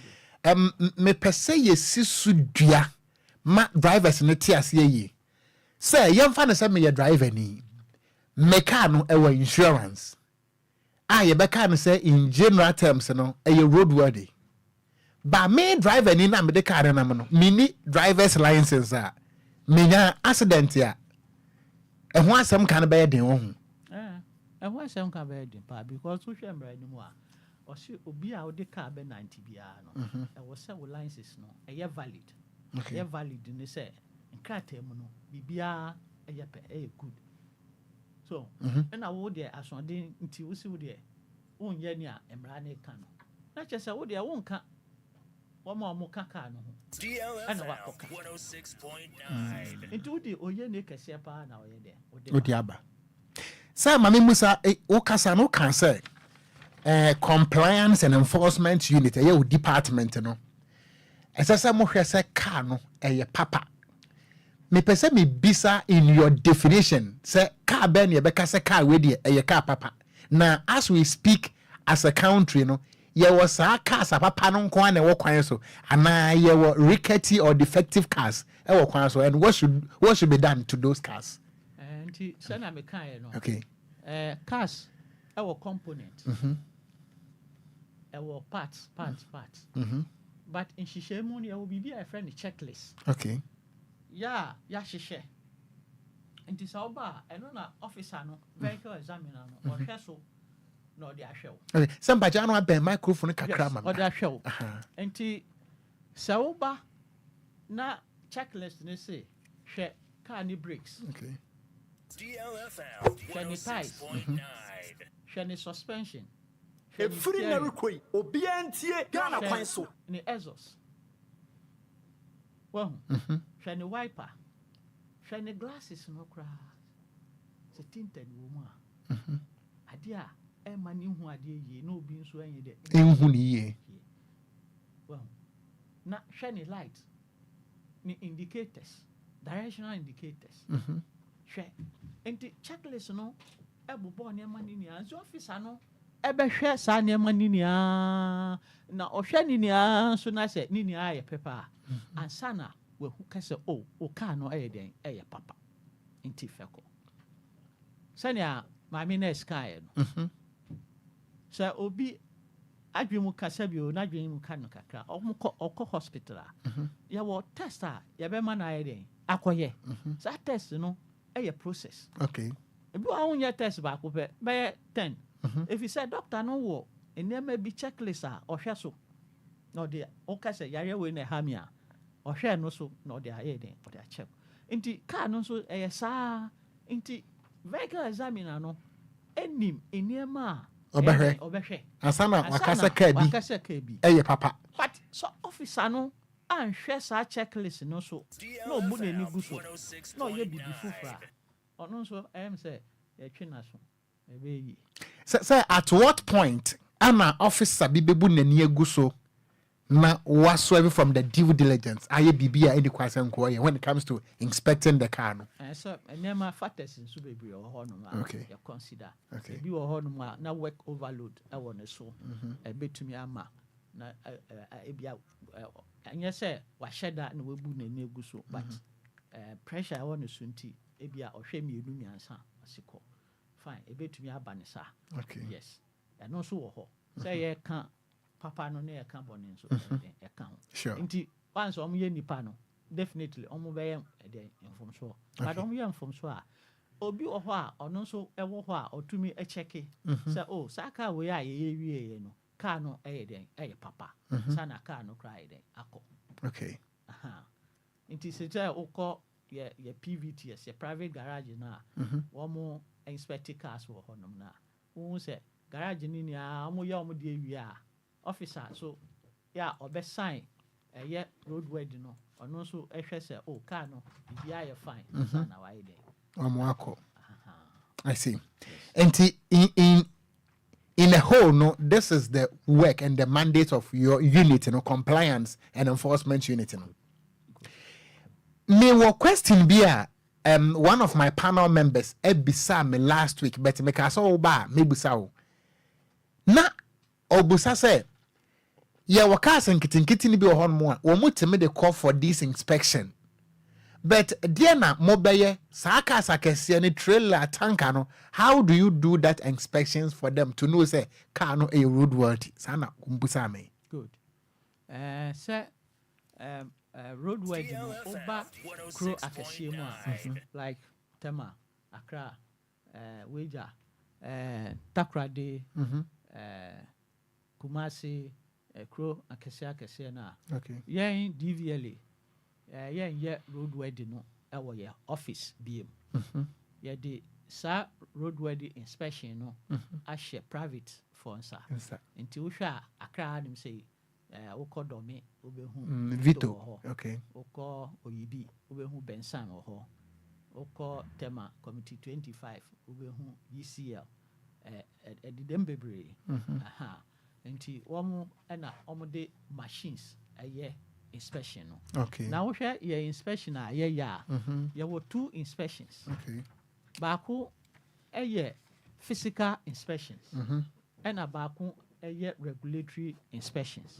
me pese yesi sudua ma drivers ne tiase ye say yemfa ne say me ye driver ni me car no e insurance ye be car no say in general terms no e roadworthy ba me driver ni na me de car na no mini driver's license a menya accident ya e ho asem kan be den wo ho e ho asem kan be den pa because so hwe mbra ni mu a o se obi a o de car be 90 bia no e wo se wo license no e ye valid okay. e valid ni say nkrata mu no bibia e ye pe e good so na wo de asonde nti wo si wo de wonye ni a mbra na ka no na che se wo de wo nka mo kaka no DLFM 106.9 nti wo de oye ne kese pa na oye de odi aba say mama musa o kasa no kan say compliance and enforcement unit your department no esasa mo hwe say car no papa me pese me bisa in your definition say car ben ye beka say car we de car papa now as we speak as a country no ye was a car sa papa no nko na wo kwan so ana ye were rickety or defective cars wo kwan so and what should be done to those cars nti say na me kan no okay cars component parts but in shishemu ne will be a friend checklist okay ya shishe nti sa oba eno na officer no vehicle examiner no o hweso no de ahwew okay samba jano aben microphone kakra ma o de ahwew nti sa oba na checklist ne say hwɛ car ne brakes Okay. DLFM hwɛ ne tires 106.9. hwɛ ne suspension hwɛ ne efiri na steering, rekoi obia ntie Ghana hwɛ Kwanso ne exhaust wahu hwɛ ne wiper hwɛ ne glasses no koraa sɛ tinted wɔ mu a adeɛ a ɛma ne hu adeɛ yie na obi nso ɛnyɛ dɛ Enhu ni ye. wahu na hwɛ ne light ne indicators directional indicators hwɛ nti checklist no ɛbobɔ nneɛma no nyinaa nso officer no ɛbɛhwɛ saa nneɛma no nyinaa na ɔhwɛ ne nyinaa nso na sɛ ne nyinaa yɛ pɛpɛ a ansa na wahu ka sɛ o car no ɛyɛ dɛn ɛyɛ papa nti fɛkɔ sɛnea maame na ɛsikaeɛ no sɛ obi adwene mu kasa bi o n'adwene mu ka no kakra ɔkɔ hospital a yɛwɔ test a yɛbɛma no ayɛ dɛn akɔyɛ saa test no ɛyɛ process Okay. ebi wɔ a wonyɛ test baako pɛ bɛyɛ 10 ɛfiri sɛ doctor no wɔ nneɛma bi checklist a ɔhwɛ so na ɔde woka sɛ yareɛ wei na ɛha me a ɔhwɛ no so na ɔde ayɛ dɛn ɔde akyɛw nti car no nso ɛyɛ saa nti vehicle examiner no ɛnim nneɛma a ɔbɛhwɛ Asana wakasa car bi. Eye papa. but so officer no anhwɛ saa checklist no so na ɔbu n'ani gu so na ɔyɛ bibi foforɔ a ɔno nso ɛyɛ sɛ yɛtwe na so ɛbɛyɛ Say at what point ana officer bi bebu n'ani agu so na whatsoever from the due diligence aye bibia any kwasan ko when it comes to inspecting the car no. So nneɛma factors nso bebree wɔ hɔ nom a Okay. yɛ consider Okay. ebi wɔ hɔ nom a na work overload ɛwɔ ne so ɛbɛtumi ama na ebi anyɛ sɛ wahyɛ da na wabu n'ani agu so but pressure ɛwɔ ne so nti ebi a ɔhwɛ mmienu mmiɛnsa asikɔ fine ɛbɛtumi aba ne saa Okay. yes ɛno nso wɔ hɔ sɛ yɛka papa no na yɛka bɔne nso ɛka ho Sure. nti once ɔmo yɛ nipa no definitely ɔmo bɛyɛ ɛdɛ mfomsoɔ but ɔmo yɛ mfomsoɔ a obi wɔ hɔ a ɔno nso ɛwɔ hɔ a ɔtumi ɛkyɛke sɛ saa car wei a yɛyɛ wieɛ no car no ɛyɛ dɛn ɛyɛ papa saa na car no koraa yɛ dɛn akɔ Okay. nti sɛ wokɔ yɛ PVTS yɛ private garage no a wɔmo inspect cars wɔ hɔ nom no a wohu sɛ garage no nyinaa ɔmo yɛ ɔmo de awie a officer so yɛ a ɔbɛsign ɛyɛ roadworthy no ɔno nso ɛhwɛ sɛ car no biribiara yɛ fine saa na wayɛ dɛn Amwako. I see. And in a whole, no, this is the work and the mandate of your unit, compliance and enforcement unit. Me will question be one of my panel members ebisa me last week, but me ka so ba me busa na obusa say yeah wakas and kitinkiti bi ohon mo a wo mutime de call for this inspection. But Diana Mobeye, Saka Sakesi and trailer tanker no, how do you do that inspections for them to know say car no a roadworthy? Sana kumbusame. Good. Sir, roadworthy no oba kro akasiemu like Tema, Accra, Weja, Takrade, Kumasi, kro akasi na. Okay. Yeah, DVLA. Yeah, roadworthy no ɛwɔ yɛ office BM. Yɛde saa roadworthy inspection no ahyɛ private for nsa. Nti wohwɛ a Accra nim sɛ wokɔ Dɔme wobɛhu Vito wɔ hɔ. Okay. Wokɔ Oyibi wobɛhu Bensan wɔ hɔ. Wokɔ Tema Committee 25 wobɛhu UCL. Ɛdedam bebree. Nti wɔn ɛna wɔn de machines ɛyɛ inspection no. Okay. Now we share your inspection there were 2 inspections. Okay. Baako physical inspections. And a baako regulatory inspections.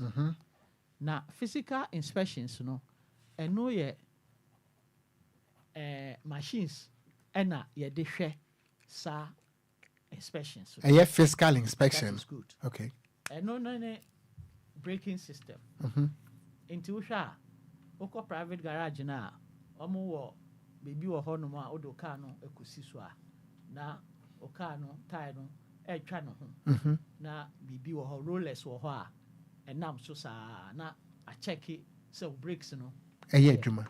Now physical inspections no and no machines and ye de hwɛ sa inspections. A fiscal inspection. That is good. Okay. And no braking system. Nti wohwɛ a wokɔ private garage na ɔmo wɔ baabi wɔ hɔ nom a wode car no akusi so a na o car no tire no ɛtwa no ho na biribi wɔ hɔ rollers wɔ hɔ a ɛnam so saa na akyɛke sɛ wo brakes no ɛyɛ adwuma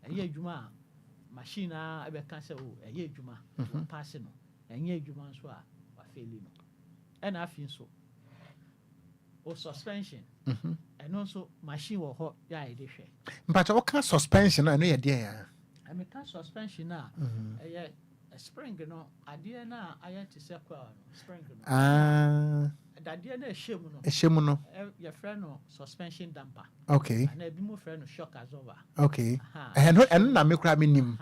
ɛyɛ adwuma machine a ɛbɛka sɛ ɛyɛ adwuma pass no ɛnyɛ adwuma nso a wafeli no ɛna afi nso o suspension ɛno nso machine wɔ hɔ yɛ a yɛde hwɛ mpatwa wɔka suspension a ɛno yɛ deɛ ya ɛmeka suspension a ɛyɛ spring no adeɛ no a ayɛ te sɛ coil no spring no dadeɛ no ɛhyɛ mu no yɛfrɛ no suspension damper okay ana ebi mu frɛ no shock absorber okay ɛno na me kora menim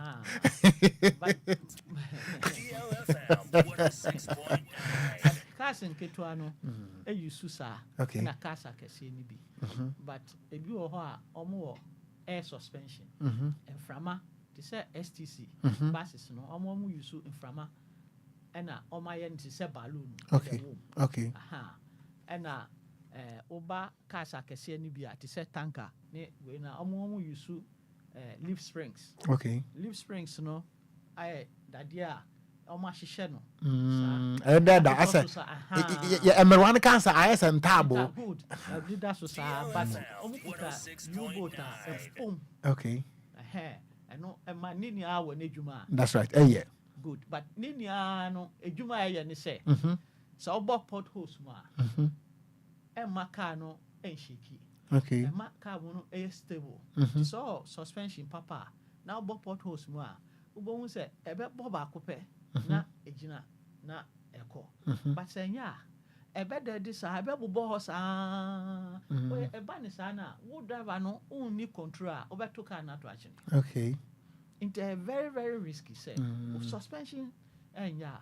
cars nketewa no ɛyi su saa na cars akɛseɛ no bi but ebi wɔ hɔ a ɔmo wɔ air suspension mframa te sɛ STC buses no ɔmo yi su mframa ɛna ɔmo ayɛ no te sɛ balloon okay ɛna woba cars akɛseɛ no bi a te sɛ tanker ne wei na ɔmo yi su leaf springs leaf springs no ayɛ dadeɛ a ɔmo ahyehyɛ no ɛdɛ asɛ ɛmɛrwa no kansa ayɛ sɛ ntaabo ɛdeda so saa but ɔmo kuta U-boat a ɛpom ɛno ɛma ne nyinaa wɔ n'adwuma a that's right ɛyɛ good but ne nyinaa no adwuma a ɛyɛ ne sɛ sɛ wobɔ potholes mu a ɛmma car no ɛnhyɛki ɛma car mu no ɛyɛ stable sɛ ɔ suspension papa a na wobɔ potholes mu a wobɛhu sɛ ɛbɛbɔ baako pɛ na ɛgyina na ɛkɔ but sɛ ɛnyɛ a ɛbɛda de saa ɛbɛbobɔ hɔ saa ɛba ne saa no a wo driver no wonni control a wobɛto car no ato akyi no nti ɛyɛ very very risky sɛ suspension ɛnyɛ a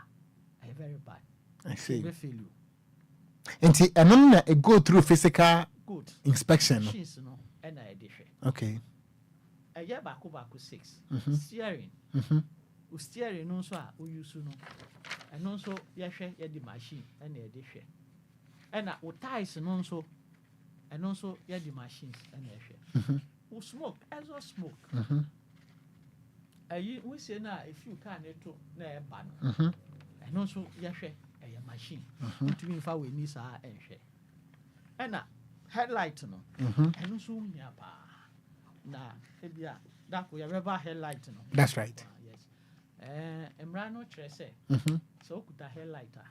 ɛyɛ very bad I see failure nti ɛno na go through physical inspection machines no ɛna ɛde hwɛ okay ɛyɛ baako 6 steering steering no nso a use no ɛno nso yɛhwɛ yɛde machine ɛna ɛde hwɛ ɛna wo tires no nso ɛno nso yɛde machines ɛna ɛhwɛ wo smoke exhaust smoke ɛyi wosie no a ɛfiw car no to na ɛba no ɛno nso yɛhwɛ ɛyɛ machine wotumi mfa w'ani saa ɛnhwɛ ɛna headlight no ɛno nso wohia paa na ebia dako yɛbɛba headlight no that's right yes mmara no kyerɛ sɛ sɛ wokuta headlight a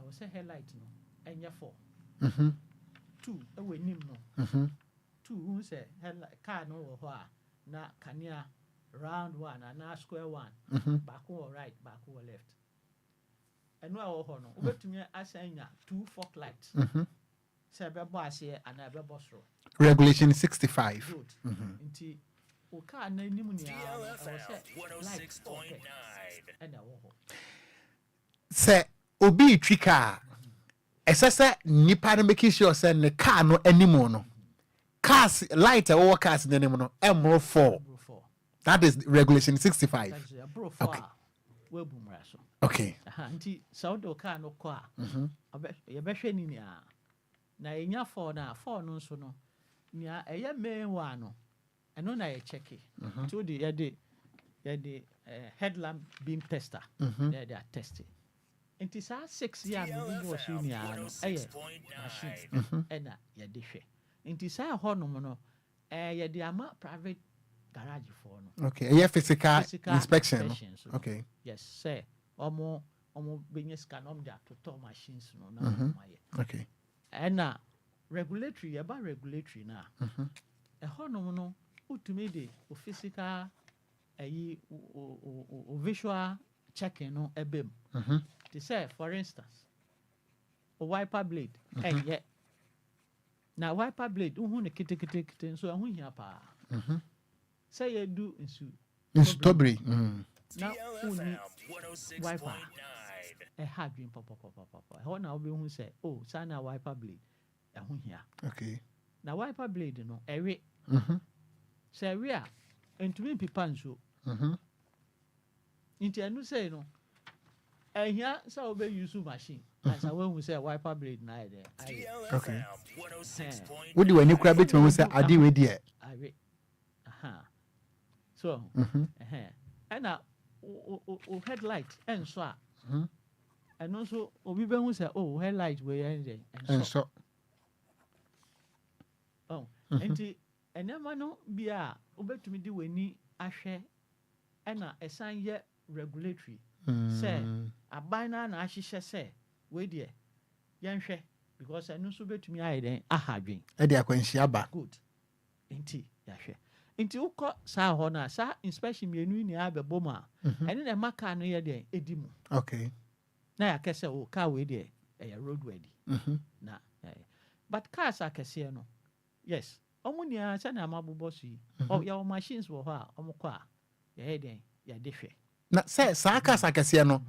ɛwɔ sɛ headlight no ɛnyɛ 4 2 ɛwɔ anim no 2 hu sɛ car no wɔ hɔ a na kanea round 1 and square 1 baako wɔ right baako wɔ left ɛno a wɔ hɔ no wobɛtumi asan nya 2 fork lights sɛ ɛbɛbɔ aseɛ anaa ɛbɛbɔ soro regulation 65 good nti o car na anim ni ɛwɔ sɛ light ɛna wɔ hɔ sɛ obi twi car ɛsɛ sɛ nipa no make sure sɛ ne car no anim no cars light ɛwɔ cars n'anim no ɛmoro 4 that is regulation 65 okay okay nti sɛ wode car no kɔ a yɛbɛhwɛ ni nia na ɛnya 4 na 4 no nso no nia ɛyɛ main one no ɛno na yɛ check nti wode yɛde headlamp beam tester yɛde a test nti saa 6 yɛ a mebobɔ so nia no ɛyɛ machine ɛna yɛde hwɛ nti saa hɔnom no yɛde ama private garage for no okay ɛyɛ physical inspection no okay yes sir ɔmo benye scan ɔmo de atoto machines no na ɔmo ayɛ okay ɛna regulatory yɛba regulatory na ɛhɔnom no utumi de o physical ɛyi o visual checking no ɛbɛm te sɛ for instance o wiper blade ɛyɛ na wiper blade wohu ne ketekete nso ɛho hia paa sɛ yɛdu nsu tobri na woni wiper ɛha adwen pɔpɔpɔpɔpɔ ɛhɔ na wobɛhu sɛ saa na wiper blade ɛho hia okay na wiper blade no ɛwe sɛ ɛwe a ɛntumi mpipa nsuo nti ɛno sɛ no ɛhia sɛ wobɛuse machine asa woahu sɛ wiper blade na ayɛ dɛ okay wode w'ani kora bɛtumi hu sɛ ade wei deɛ awe so ɛna o headlight ɛnso a ɛno nso obi bɛhu sɛ headlight wei ɛnso nti enema no bia obetumi di weni ahwe ena esan ye regulatory say abana na ahihye say we de yenhwe because enu so betumi aye den ahadwen e de akwanhia ba good enti yahwe enti ukọ saa ho na saa inspection mienu ni abebo ma ene na maka no ye den edimu okay na yakese o car we de road ready na but cars akese no yes omunia se na mabobo su ya machines wo ho a omukọ a ye den ya dehwe na say saa cars akese no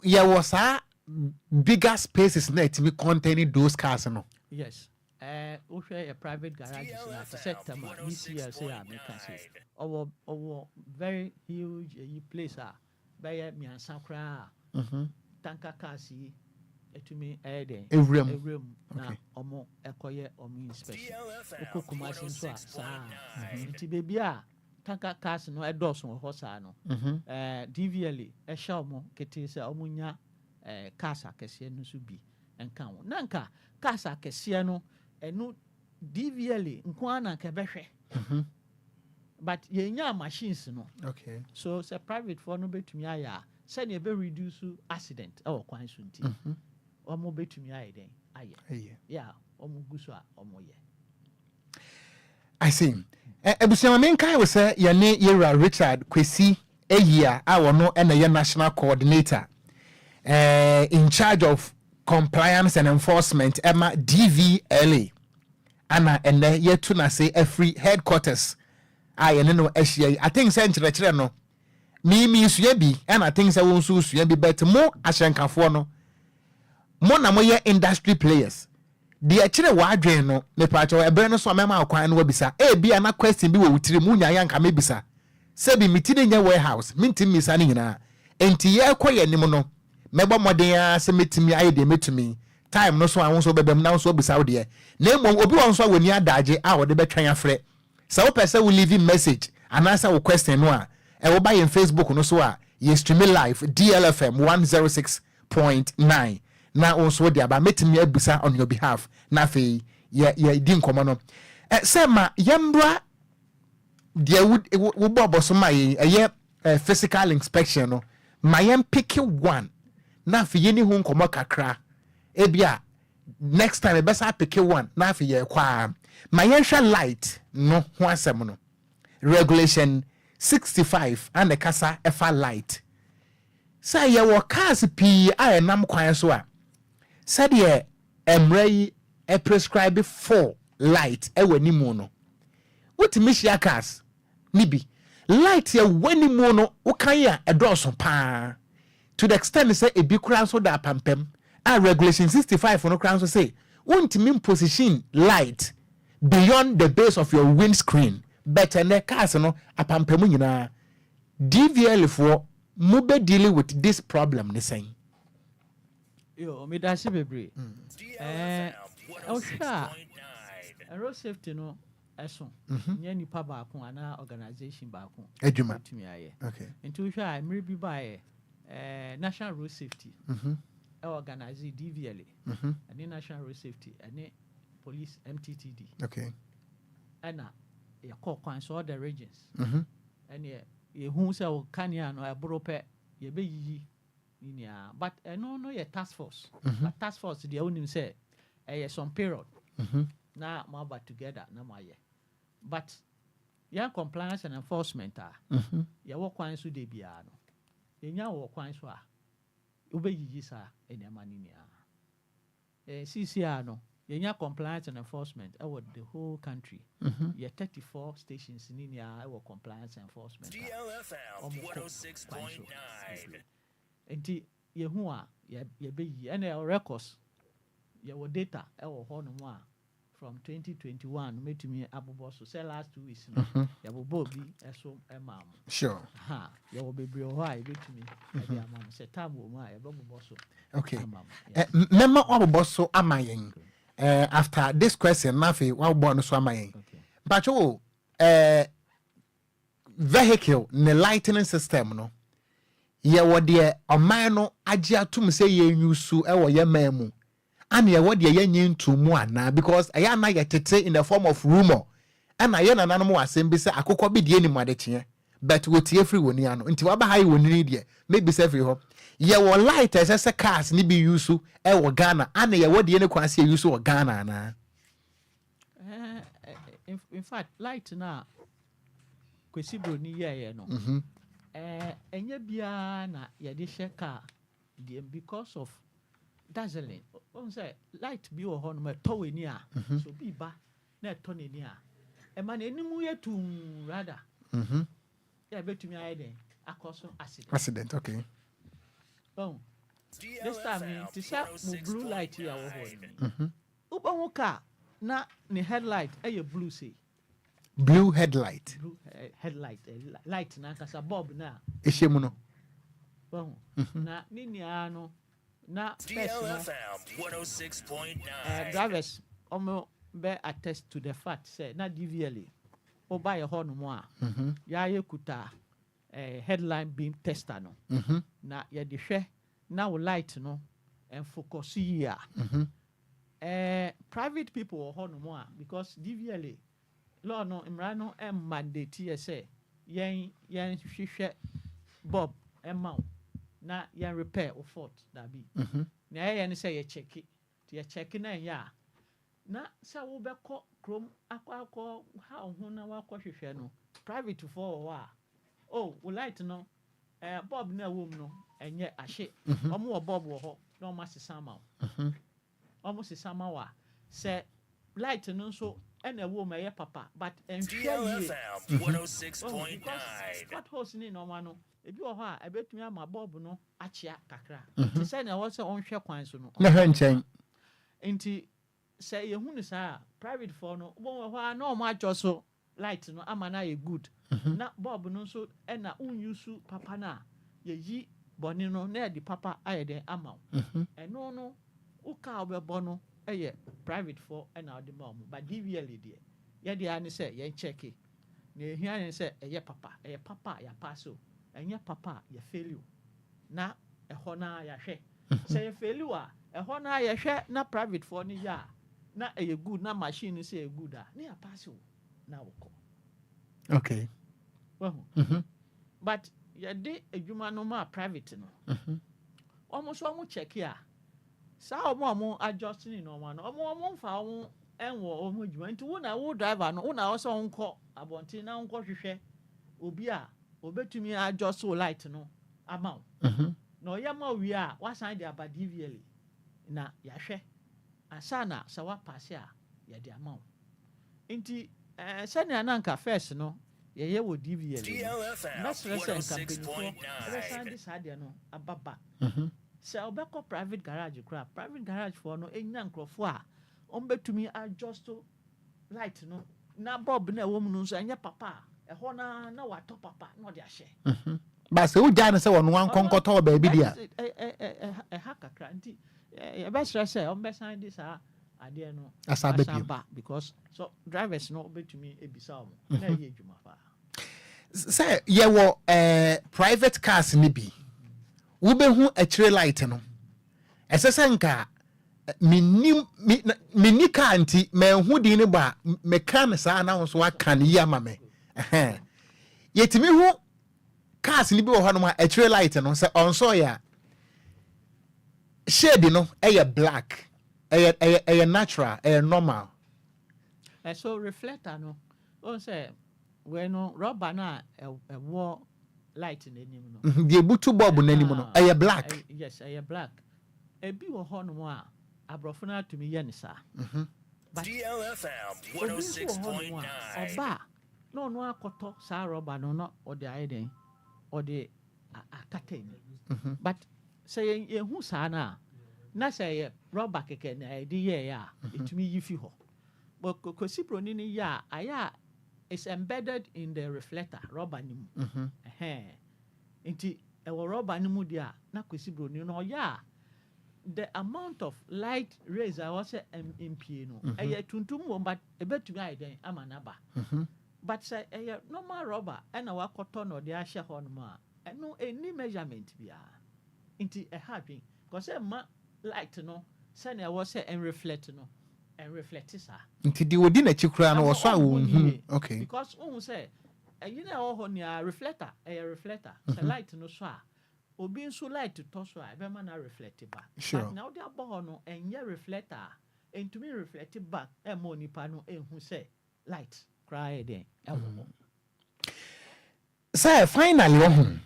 ya was bigger spaces na it be containing those cars no yes we share a private garage na sector ma ECL say American say our very huge place by miansa kra tanker cars etumi eden evrim na omo ekoye omo inspection okokuma so sa nti baby a tanker cars no edoso ho sa no DVL sha omo kete say omo nya cars akese no so bi enka wo nanka cars akese no enu DVL nko ana ka behwe but yenya machines no okay so say private for no betumi aya say na be reduce accident e wo kwan so nti omo betumi aya den aye yeah omo guso a omo ye I see ebusiama menkai we say ye ne Yera Richard Kwesi Eyia a wono na ye national coordinator in charge of compliance and enforcement Emma DVLA ana ene yetu na say every headquarters I no ehia I think say nkyerɛkyerɛ no mi sua bi and I think say won so sua bi bet mo ahyenkafo no mo na mo ye industry players de kyerɛ wadwen no me paacho ebe no so mema akwan no wabisa bi ana question bi wo wutire mu nya yanka mebisa se bi mitine nya warehouse mintim misa ne nyina enti ye koye nim no mebo moden a se metimi aye de metumi time no so awon so bebem na so bisa wo de na mo obi won so woni adaje a wo de betwan afre se wo pese wo leave message anasa wo question no a e wo ba yen Facebook no so a ye stream live DLFM 106.9 na also de aba metimi abusa on your behalf na fe ye di nkomo no se ma yembra de wo bobo so ma ye physical inspection no ma yem pick one na fe ye ni hu nkomo kakra ebia next time besa pick one na fe ye kwa ma yen hwa light no ho asem no regulation 65 and the kasa efa light say ye wo cars pi a enam kwan so a said ye emre e prescribe 4 light e wani mu no what mishia cars nibi light ye wani mu no wo kan ya edoso pa to the extent say e bi kura so da pampem a regulation 65 no kura so say wontimi position light beyond the base of your windscreen better ne cars no apampem nyina DVL for mo be dealing with this problem ne saying yo me da se bebre road safety no eso nya nipa ba ko ana organization ba ko adwuma tumi aye okay into hwa mre bi ba ye national road safety organize DVLA and national road safety and police MTTD okay ana ye call Kwanso the regions and ye hu say o kania no abrope ye be yiyi ninia but no ye task force but task force the onim say some period na ma ba together na ma ye but your compliance and enforcement ye wo kwan so de bia no ye nya wo kwan so a obe yiyi sa enema ninia CCR no ye nya compliance and enforcement with the whole country ye 34 stations ninia with compliance and enforcement DLFM 106.9 enti ye hu a ye be yi ene records ye wo data e wo ho no a from 2021 metumi abobo so say last 2 weeks no ye bobo bi eso e mam sure ye wo bebre ho a ye betumi e bi amam say time wo mu a ye bobo so okay mema obobo so amayen after this question nafi wa bo no so amayen but vehicle ne lighting system no ye wo de oman no age atum say ye nyusu e wo ye mamu and ye wo de ye nyi ntumu ana because aya na ye tete in the form of rumor ɛna yɛ nananom wɔ asɛm bi sɛ akokɔ bi deɛ ni mu adekyeɛ but wɔtie firi wɔ ni ano nti waba ha yi wɔ ni deɛ maybe sɛ firi hɔ yɛwɔ light ɛsɛ sɛ cars ni bi use ɛwɔ Ghana ana yɛwɔ deɛ ne kwan sɛ use wɔ Ghana ana in fact light na kwesi bro ni yɛ no ɛnyɛ biara na yɛde hyɛ car deɛ because of dazzling on say light bi wɔ hɔ no ɛtɔ wɔ ni a so bi ba na ɛtɔ ne ni a ɛma na enimu yɛ tum rather yɛ betumi ayɛ den akɔso accident okay oh this time to say mo blue light here wɔ hɔ no ubon car na ne headlight ɛyɛ blue say blue headlight light na kasa bulb na ehye mu no oh na ni nia no na DLFM 106.9 drivers omo be attest to the fact say na DVLA o buy a hɔ no mo a ya ye kuta headline beam tester no na ye de hwɛ na wo light no and focus here private people wɔ hɔ no mo a because DVLA law no imra no mandate say yen hwehwɛ bob emma na yen repair or fault that be na yen say ye check na ya na say wo be kɔ krom akɔ ha ho na wa kɔ hwehwɛ no private for wa oh wo light no bob na wo mu no enye ahye omo wo bob wo hɔ na omo asesa ma omo sesa ma wa say light no so ɛna wo ma yɛ papa but DLFM 106.9 what host ni no ma no ebi wɔ hɔ a ebetumi ama bob no akyea kakra te sɛ na wɔ sɛ ɔnhwɛ kwan so no na hwɛ nkyɛn nti sɛ yehu ne saa private for no wo hɔ a na ɔmo adjɔ so light no ama na yɛ good na bob no so ɛna unyusu papa na yeyi bɔne no na yɛ de papa ayɛ den ama ɛno no uka obɛbɔ no ɛyɛ private for ɛna ɔde ma ɔmo but DVLA deɛ yɛde ani sɛ yɛn check na ehia ne sɛ ɛyɛ papa ya pass o ɛnyɛ papa ya fail na ɛhɔ na yɛhwɛ sɛ yɛ fail a ɛhɔ na yɛhwɛ na private for ne ya na ɛyɛ good na machine sɛ ɛyɛ good a ne ya pass o na wokɔ okay but yɛde adwuma no ma private no ɔmo so ɔmo check a saa ɔmo adjusting no ɔmo mfa ɔmo ɛnwɔ ɔmo adwuma nti wo na wo driver no wo na ɔsɛ ɔnkɔ abɔnten na ɔnkɔ hwehwɛ obi a obetumi adjust light no ama na ɔyɛ ma wi a wasan de aba DVLA na yɛhwɛ asa na sɛ wa pass a yɛde ama nti sɛnea na nka first no yɛyɛ wɔ DVLA na sɛ company ɛbɛsan de saa deɛ no ababa sɛ ɔbɛkɔ private garage for no ɛnya nkurɔfoɔ a ɔmbɛtumi adjust light no na bob na ɛwɔ mu no nso ɛnyɛ papa a ɛhɔ na watɔ papa na ɔde ahyɛ ba sɛ wogya ne sɛ wɔno wankɔnkɔtɔ wɔ baabi di a ɛha kakra nti yɛbɛserɛ sɛ ɔmbɛsan de saa adeɛ no asaba because so drivers no ɔbɛtumi ebisa ɔmo na ɛyɛ adwuma paa sɛ yɛwɔ private cars ni bi wobɛhu akyire light no ɛsɛ sɛ nka minni car nti manhu din ne bɔ a meka ne saa na so waka ne yi ama me yɛtumi hu cars ni bi wɔ hɔ no a akyire light no sɛ ɔnsɔ yɛ a shade no ɛyɛ black ɛyɛ natural ɛyɛ normal so reflector no on say when no rubber na ɛwɔ light n'anim no the butu bulb n'anim no ɛyɛ black yes ɛyɛ black ebi wɔ hɔ no a abrɔfo na atumi yɛ ne saa DLFM 106.9 ɔba na ɔno akɔtɔ saa rubber no na ɔde ayɛ den ɔde akata ni but sɛ yɛhu saa na sɛ yɛ rubber kɛkɛ na yɛde yɛɛ a ɛtumi yi fi hɔ but kosipro ni yɛ a ayɛ a is embedded in the reflector rubber ni mu nti ɛwɔ rubber ni mu deɛ na kosipro ni no ɔyɛ a the amount of light rays I was MPA no ɛyɛ tuntum wɔ but ɛbɛtumi ayɛ den ama naba but sɛ ɛyɛ normal rubber ɛna wakɔtɔ na ɔde ahyɛ hɔ no mu a ɛno ɛni measurement biara nti ɛha adwen because ɛma light no sɛnea ɛwɔ sɛ ɛnreflect no and reflect sir. Nti di odi na chikura no so a wo okay. Because who say you know ho nia reflector, a reflector. Say light no so a obi nso light to so a be man na reflect back. But now they abo no enye reflector and to me reflect back e mo nipa no ehun say light cry then e wo. Say finally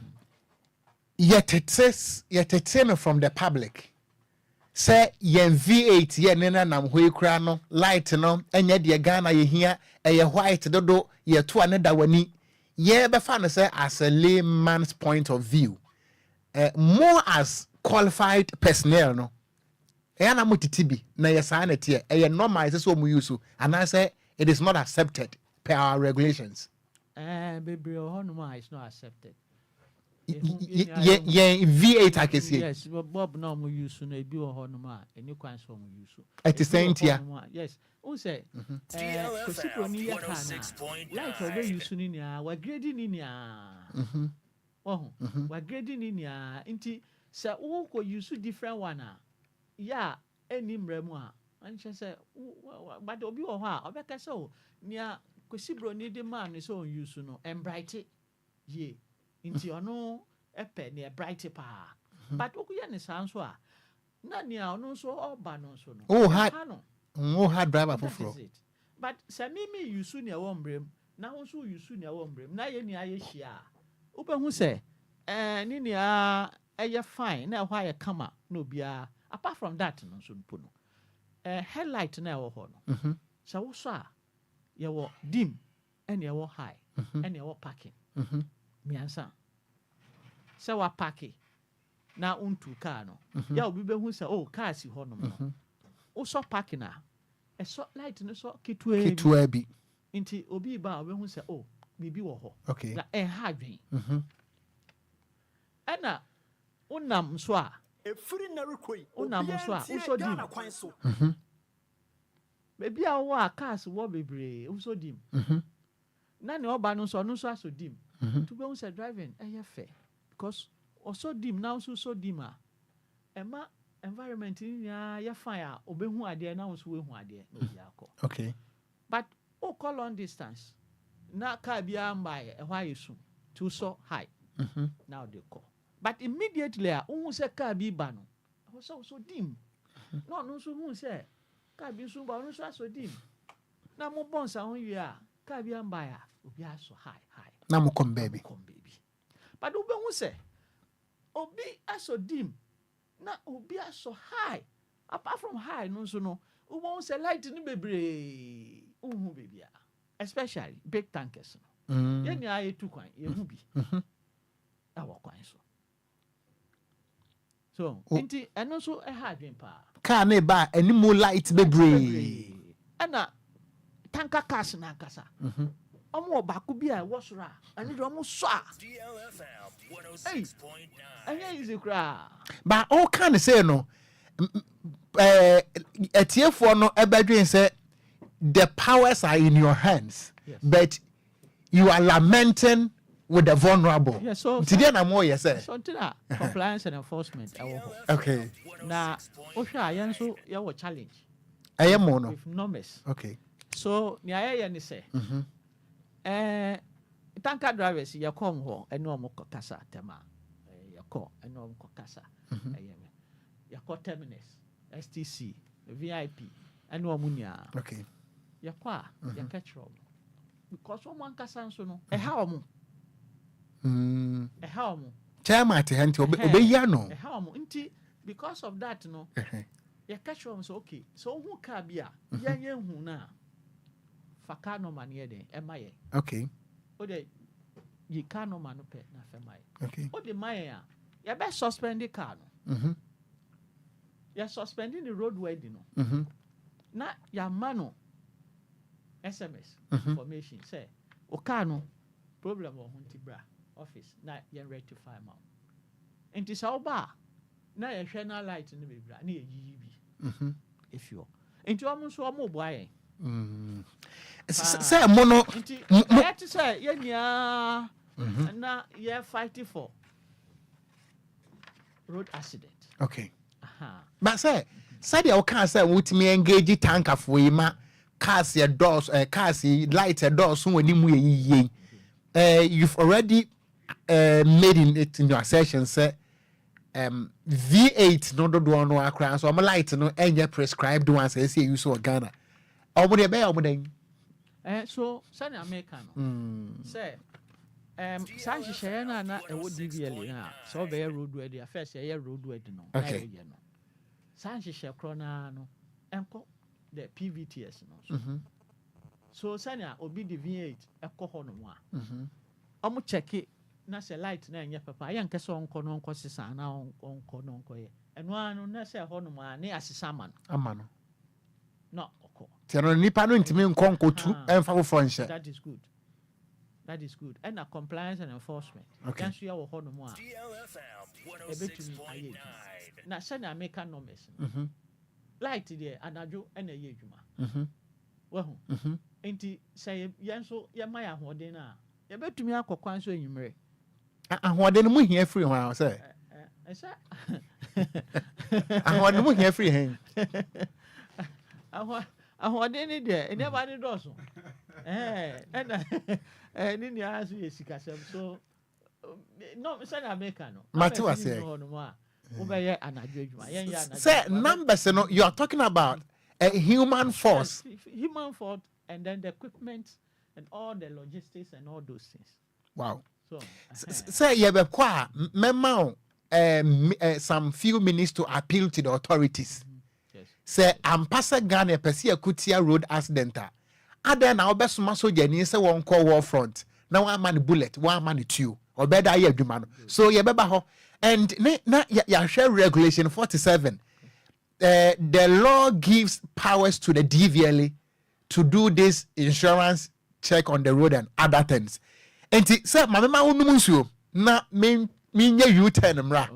yet it says from the public. Say yen V8 ye nena nam hoi kura no light no enye de Ghana ye hia eye white dodo ye to aneda wani ye be fa no say as a layman's point of view more as qualified personnel no e na mutitibi na ye sa na tie eye normal say so mu use and I say it is not accepted per our regulations baby honuma is not accepted. Yeah, V8 I can see. Yes, Bob no mo use no ebi wo honuma eni Kwanso mo use. At the same time. Yes. Who say DLFM 106.9 like we use ni nia wa grading ni nia. Oh, wa grading ni nia nti say wo ko use different one ya eni mremu a anche say but obi wo ho a obeka say o nia kwesibro ni de man so use no embright ye inti ono epe ne bright pa but okuya ne sanso a na ne a ono so oba no so no hard driver for but se me use ne wo mbrem na wo so use ne wo mbrem na ye ni aye hia obehu se ni ne a eye fine na ho aye kama na obia apart from that no so mpo no headlight na wo ho no se wo so a ye wo dim and ye wo high and ye wo parking miansa se wa parking na untu car no ya obi be hu se car si ho no no o so parking na e so light no so kitwa bi nti obi ba obi hu se bibi wo ho okay na ha dwen ana unam so a efiri na rekoi unam so a uso dim bebi a wo a cars wo bebre uso dim na ne oba no so aso dim to be say driving fair because also dim now so dim a ema environment ni ya fine a obehu ade na so wehu ade no bia akọ okay but o call long distance na car bia mbae ehwa yesu too so high now they call but immediately a who say car bi ba no so dim no so who say car bi so ba no so dim na mo bonsa ho wi a car bia mbae a obi aso high na mo come baby but obi hu say obi aso dim na obi aso high apart from high no so no obi hu say light ni bebre hu baby especially big tankers no ye ni aye tu kwan ye hu bi awo kwan so enti eno so e ha dwen pa car na ba animal light bebre ana tanker cars na kasa omo baako bi a wo soro a ani do omo so a DLFM 106.9 anya easy kra but all can say no etiefo no ebadwen say the powers are in your hands but you are lamenting with the vulnerable so today na mo say so tina compliance and enforcement okay na o hwa ya nso ya wo challenge ayemo no with numbers okay so ni aye ni say tanker drivers ya come ho eno mo kasa tema ya ko eno mo kasa ya ko terminus STC VIP eno mo nia okay ya kwa ya catch-up because one kasa nso no ha omo ha omo chairman te hanti obeya no ha omo nti because of that no ya catch-up so okay so who ka bia ya hu na faka no man ye den e maye okay o de yi ka no man pe na fe maye okay o de maye a ya be suspend the car no ya suspending the roadway di no na ya mano SMS information say o car no problem o hunti bra office na ya rectify ma enti sa oba na ya hwe na light no be bra na ya yiyi bi if you enti o mo so o mo bo aye say mono I say yeah na yeah fighting for road accident okay but say said you can say with me engage tanker for him cars your doors cars light your doors when you you've already made it in your session say V8 no do one no Accra so I'm light no any prescribed one say you so Ghana omo dey omo so sani American say san hyehyɛ na ɛwɔ DVL na so be road way first ye road way no okay san hyehyɛ kro na no enko the PVTS no so sani obi the V8 ɛkɔ hɔ no a ɔmo check it na say light na enye papa ya nke so onko no onko sisa na onko no onko ye eno anu na say ho no ma na asisa man ama no no oko tiano nipa no ntimi nkonko tu emfa wo fronche that is good and a compliance and enforcement okay so ya wo ho no mo a DLFM 106.9 na say na make numbers light there anajo na ye adwuma wo ho enti say ye so ye ma ya hoden na ye betumi akokwan so enyimre ahode no mu hia free ho say ahode no mu hia free hen ahode ni de e never ni do so ni ni aso ye sikasem so no say na make no mate wa say obeye anajo adwuma yen ya anajo say numbers no you are talking about a human force and then the equipment and all the logistics and all those things. Wow. So say you be kwa mema some few minutes to appeal to the authorities. Yes. Say ampasa Ghana pesi akutia road accident. Ada na obesuma soja ni say won call war front. Na one man bullet, one man two. Obeda ye adwuma no. So ye beba ho and na ya share regulation 47. The law gives powers to the DVLA to do this insurance check on the road and other things. Enti say mama wonum nsuo na menye U10 mra.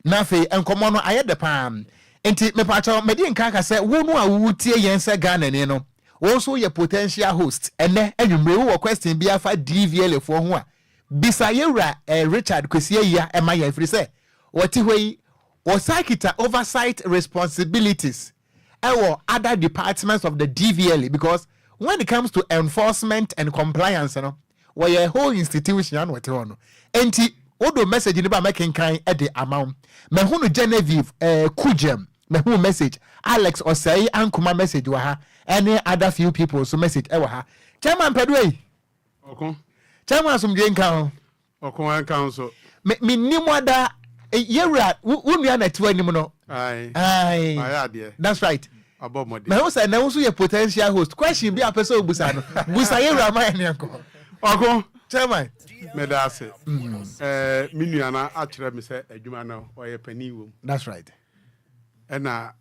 Na fe enkomo no aye de pam. Enti me pacho me di nka ka say wo no a wutie yen say Ghana ni no. Wo so ye potential host ene anwumre wo question bia fa DVL fo ho a. Bisa yewra Richard Kwesie ya e ma ya free say woti hoi Osakita oversight responsibilities other departments of the DVL because when it comes to enforcement and compliance, you know, where a whole institution and what on. Enti odo message ni ba making kind at the amount. Me hunu Genevieve Kujem me hunu message Alex Osei ankuma message wa ha any other few people so message e wa ha. Chairman Pedway. Okon. Chairman Sumdie nkan. Okon nkan so. Me nimwada yewra wunua na tiwa nim no. Aye. That's right. Abomode. Me say na wo so ye potential host. Question bi apese obusa no. Busa yewra man ne ko. Okon. Chairman. Me da ase. Me nua na akire me say adwuma na oye pani wo. That's right. Ena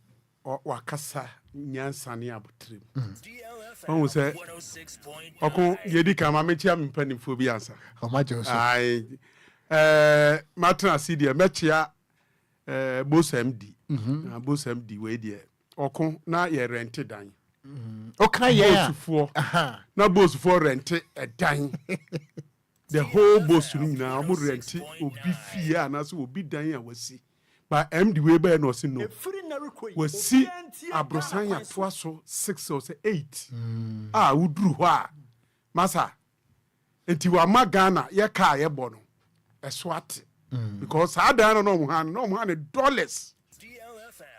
wakasa nyansane abotrem. On say Okon yedi kama me chia me panimfo bi ansa. O ma je so. Aye. Matra CD mechia boss MD. Boss MD we there. Okon na ye rent dan. Okay, yeah. Na boss for rent a dan. The whole boss na am rent obi fie anaso obi dan a wasi. Ba MD we be no se no. Wasi abrosan ya toa so 6 or 8. Uduru ho a. Masa. Enti wa magana ye ka ye bo no. Eswat. Because I don't know $100.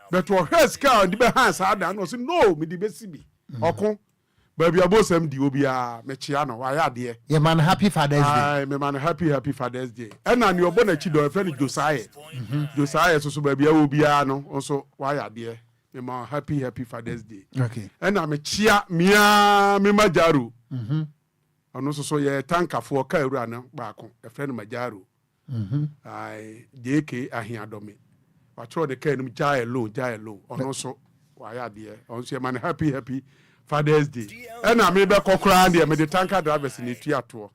But for her scar and the hands I don't know. No, me the best be. Okon. Baby abo sem di obia mechiano. Why are there? Yeah, man, happy Father's Day. Aye, me man, happy Father's Day. And on your bonnet chido, a friend Josiah. Josiah so baby obia no. Also, why are there? Me man, happy Father's Day. Okay. And I'm a chia mia me majaru. And also so ye tanka for Kaira na back a friend majaru. I JK ahiadomi. Watch the can jai low. On also why are there? On say man happy Father's Day. And I may be cockrand there, me the tanker drivers in the theatre.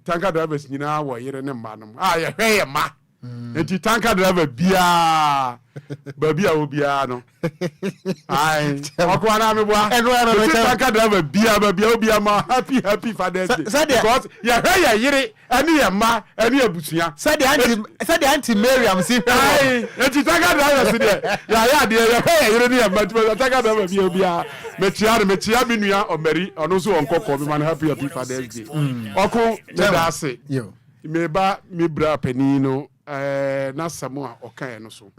Tanker drivers in our year and manum. Hey ma. enti tanker driver bia baby a obia no ai okwana me boa tanker driver bia baby a obia ma happy Father's Day because ya yire ani ya ma ani abusua said the anti Miriam see ai enti tanker driver see there ya de ya yire ni ya ma tanker driver bia obia metia me nua omeri ono so onkoko me man happy Father's Day oko me da ase yo me ba me bra panino na samu a okan no so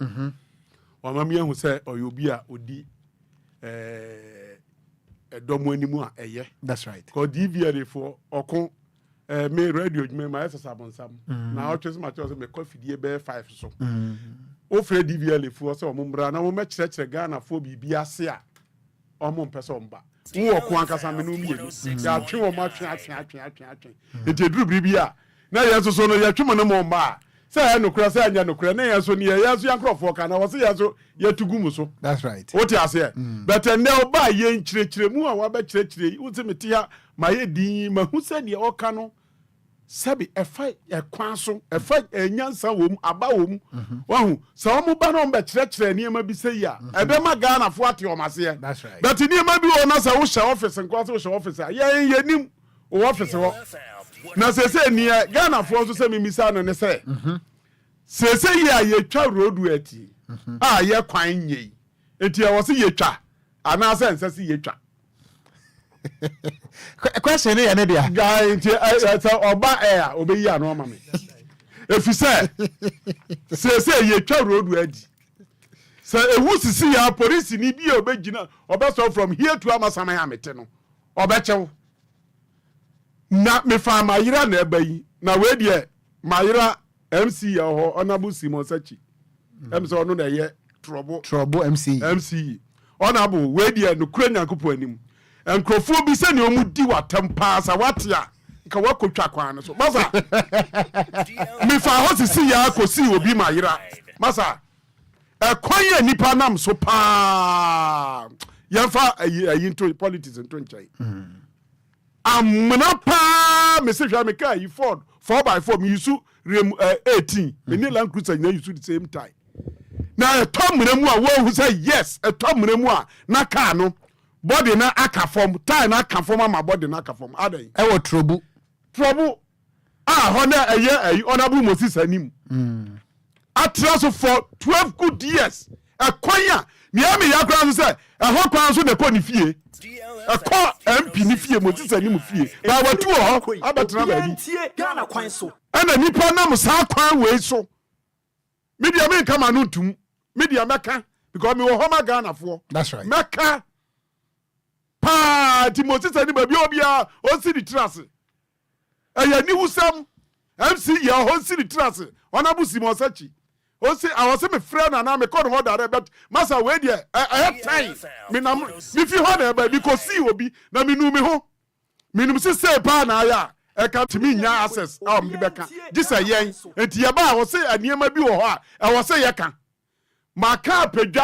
wa ma me hu se oyobi a odi edomo animu a eye that's right ko DVR for okon me radio me ma esa sabonsam na o twese ma twese me coffee die be 5 so o fre DVR for so mo mbra na mo me kire Ghana fo bibi ase a o mo mpese omba wo okon ankasa me no mienu ya twe wo ma twe atwe enti eduru bibi a na yeso so no ya twemo no mo mba say no kura say anya no kura na yeso ni yeso yankrofo ka na wo say yeso yatugumu so that's right what you say but now ba ye nchirechire mu a wa ba chirechire wuti metia ma ye din ma hu say de o ka no sabi efa Kwanso efa enyansa wom aba wom wa hu sa o mu ba no ba chirechire ni ma bi say ya ebe ma Ghana fo ate o mase that's right but ni ma bi o na sa wo hye office Kwanso wo hye office ye nim o office wo na se ni Ghana fo so se mimisa no ne se se ya ye twa road ati ye kwan nyei enti e wo se ye twa ana se nse se ye twa question here ne dia guy enti oba air obeyi ano ama me efi se ye twa road ati se ewu sisi ya police ni bi obegina obeso from here to Amasama ya mete no obechew na me fa mayira na ebayi na we de mayira MC ya ho Honorable Simon Sachi MC ono na ye trouble MC Honorable we de no kura nyankopo anim enkrofo bi se ne omu di watem pass watia nka wakotwa kwan so masa me fa ho sisi ya kosi obi mayira masa ekwan ya nipa nam so pa yemfa ayinto politics nto nchai amna pa me se hwa me ka yi Ford 4x4 me yusu 18 me ni Land Cruiser na yusu the same time na etomre mu a wo hu say yes etomre mu a na car no body na aka form tie na aka form ama body na aka form adan e wo trouble ho na eye Honorable Moses anim atra so for 12 good years akwanya me am yakra so say ho kwan so na ko ni fie akọ MP ni fie Moses anim fie ba watu ho abetra ba bi Ghana Kwanso ana nipa na mo sa kwan we so media me kama no tum media meka because me wo homa Ghana fo that's right meka pa ti Moses anim ba bi obia o si di trase eya ni wusam MC ya ho si di trase Honorable Simon Sachi o si awose me friend na me call ho dare but masa we dia time me na me fi ho na ba because see obi na me nu me ho me num se say pa na ya e ka timi nya access me beka gisa yen enti ya ba wo se aniema bi wo ho a e wo se ye ka maka pedwa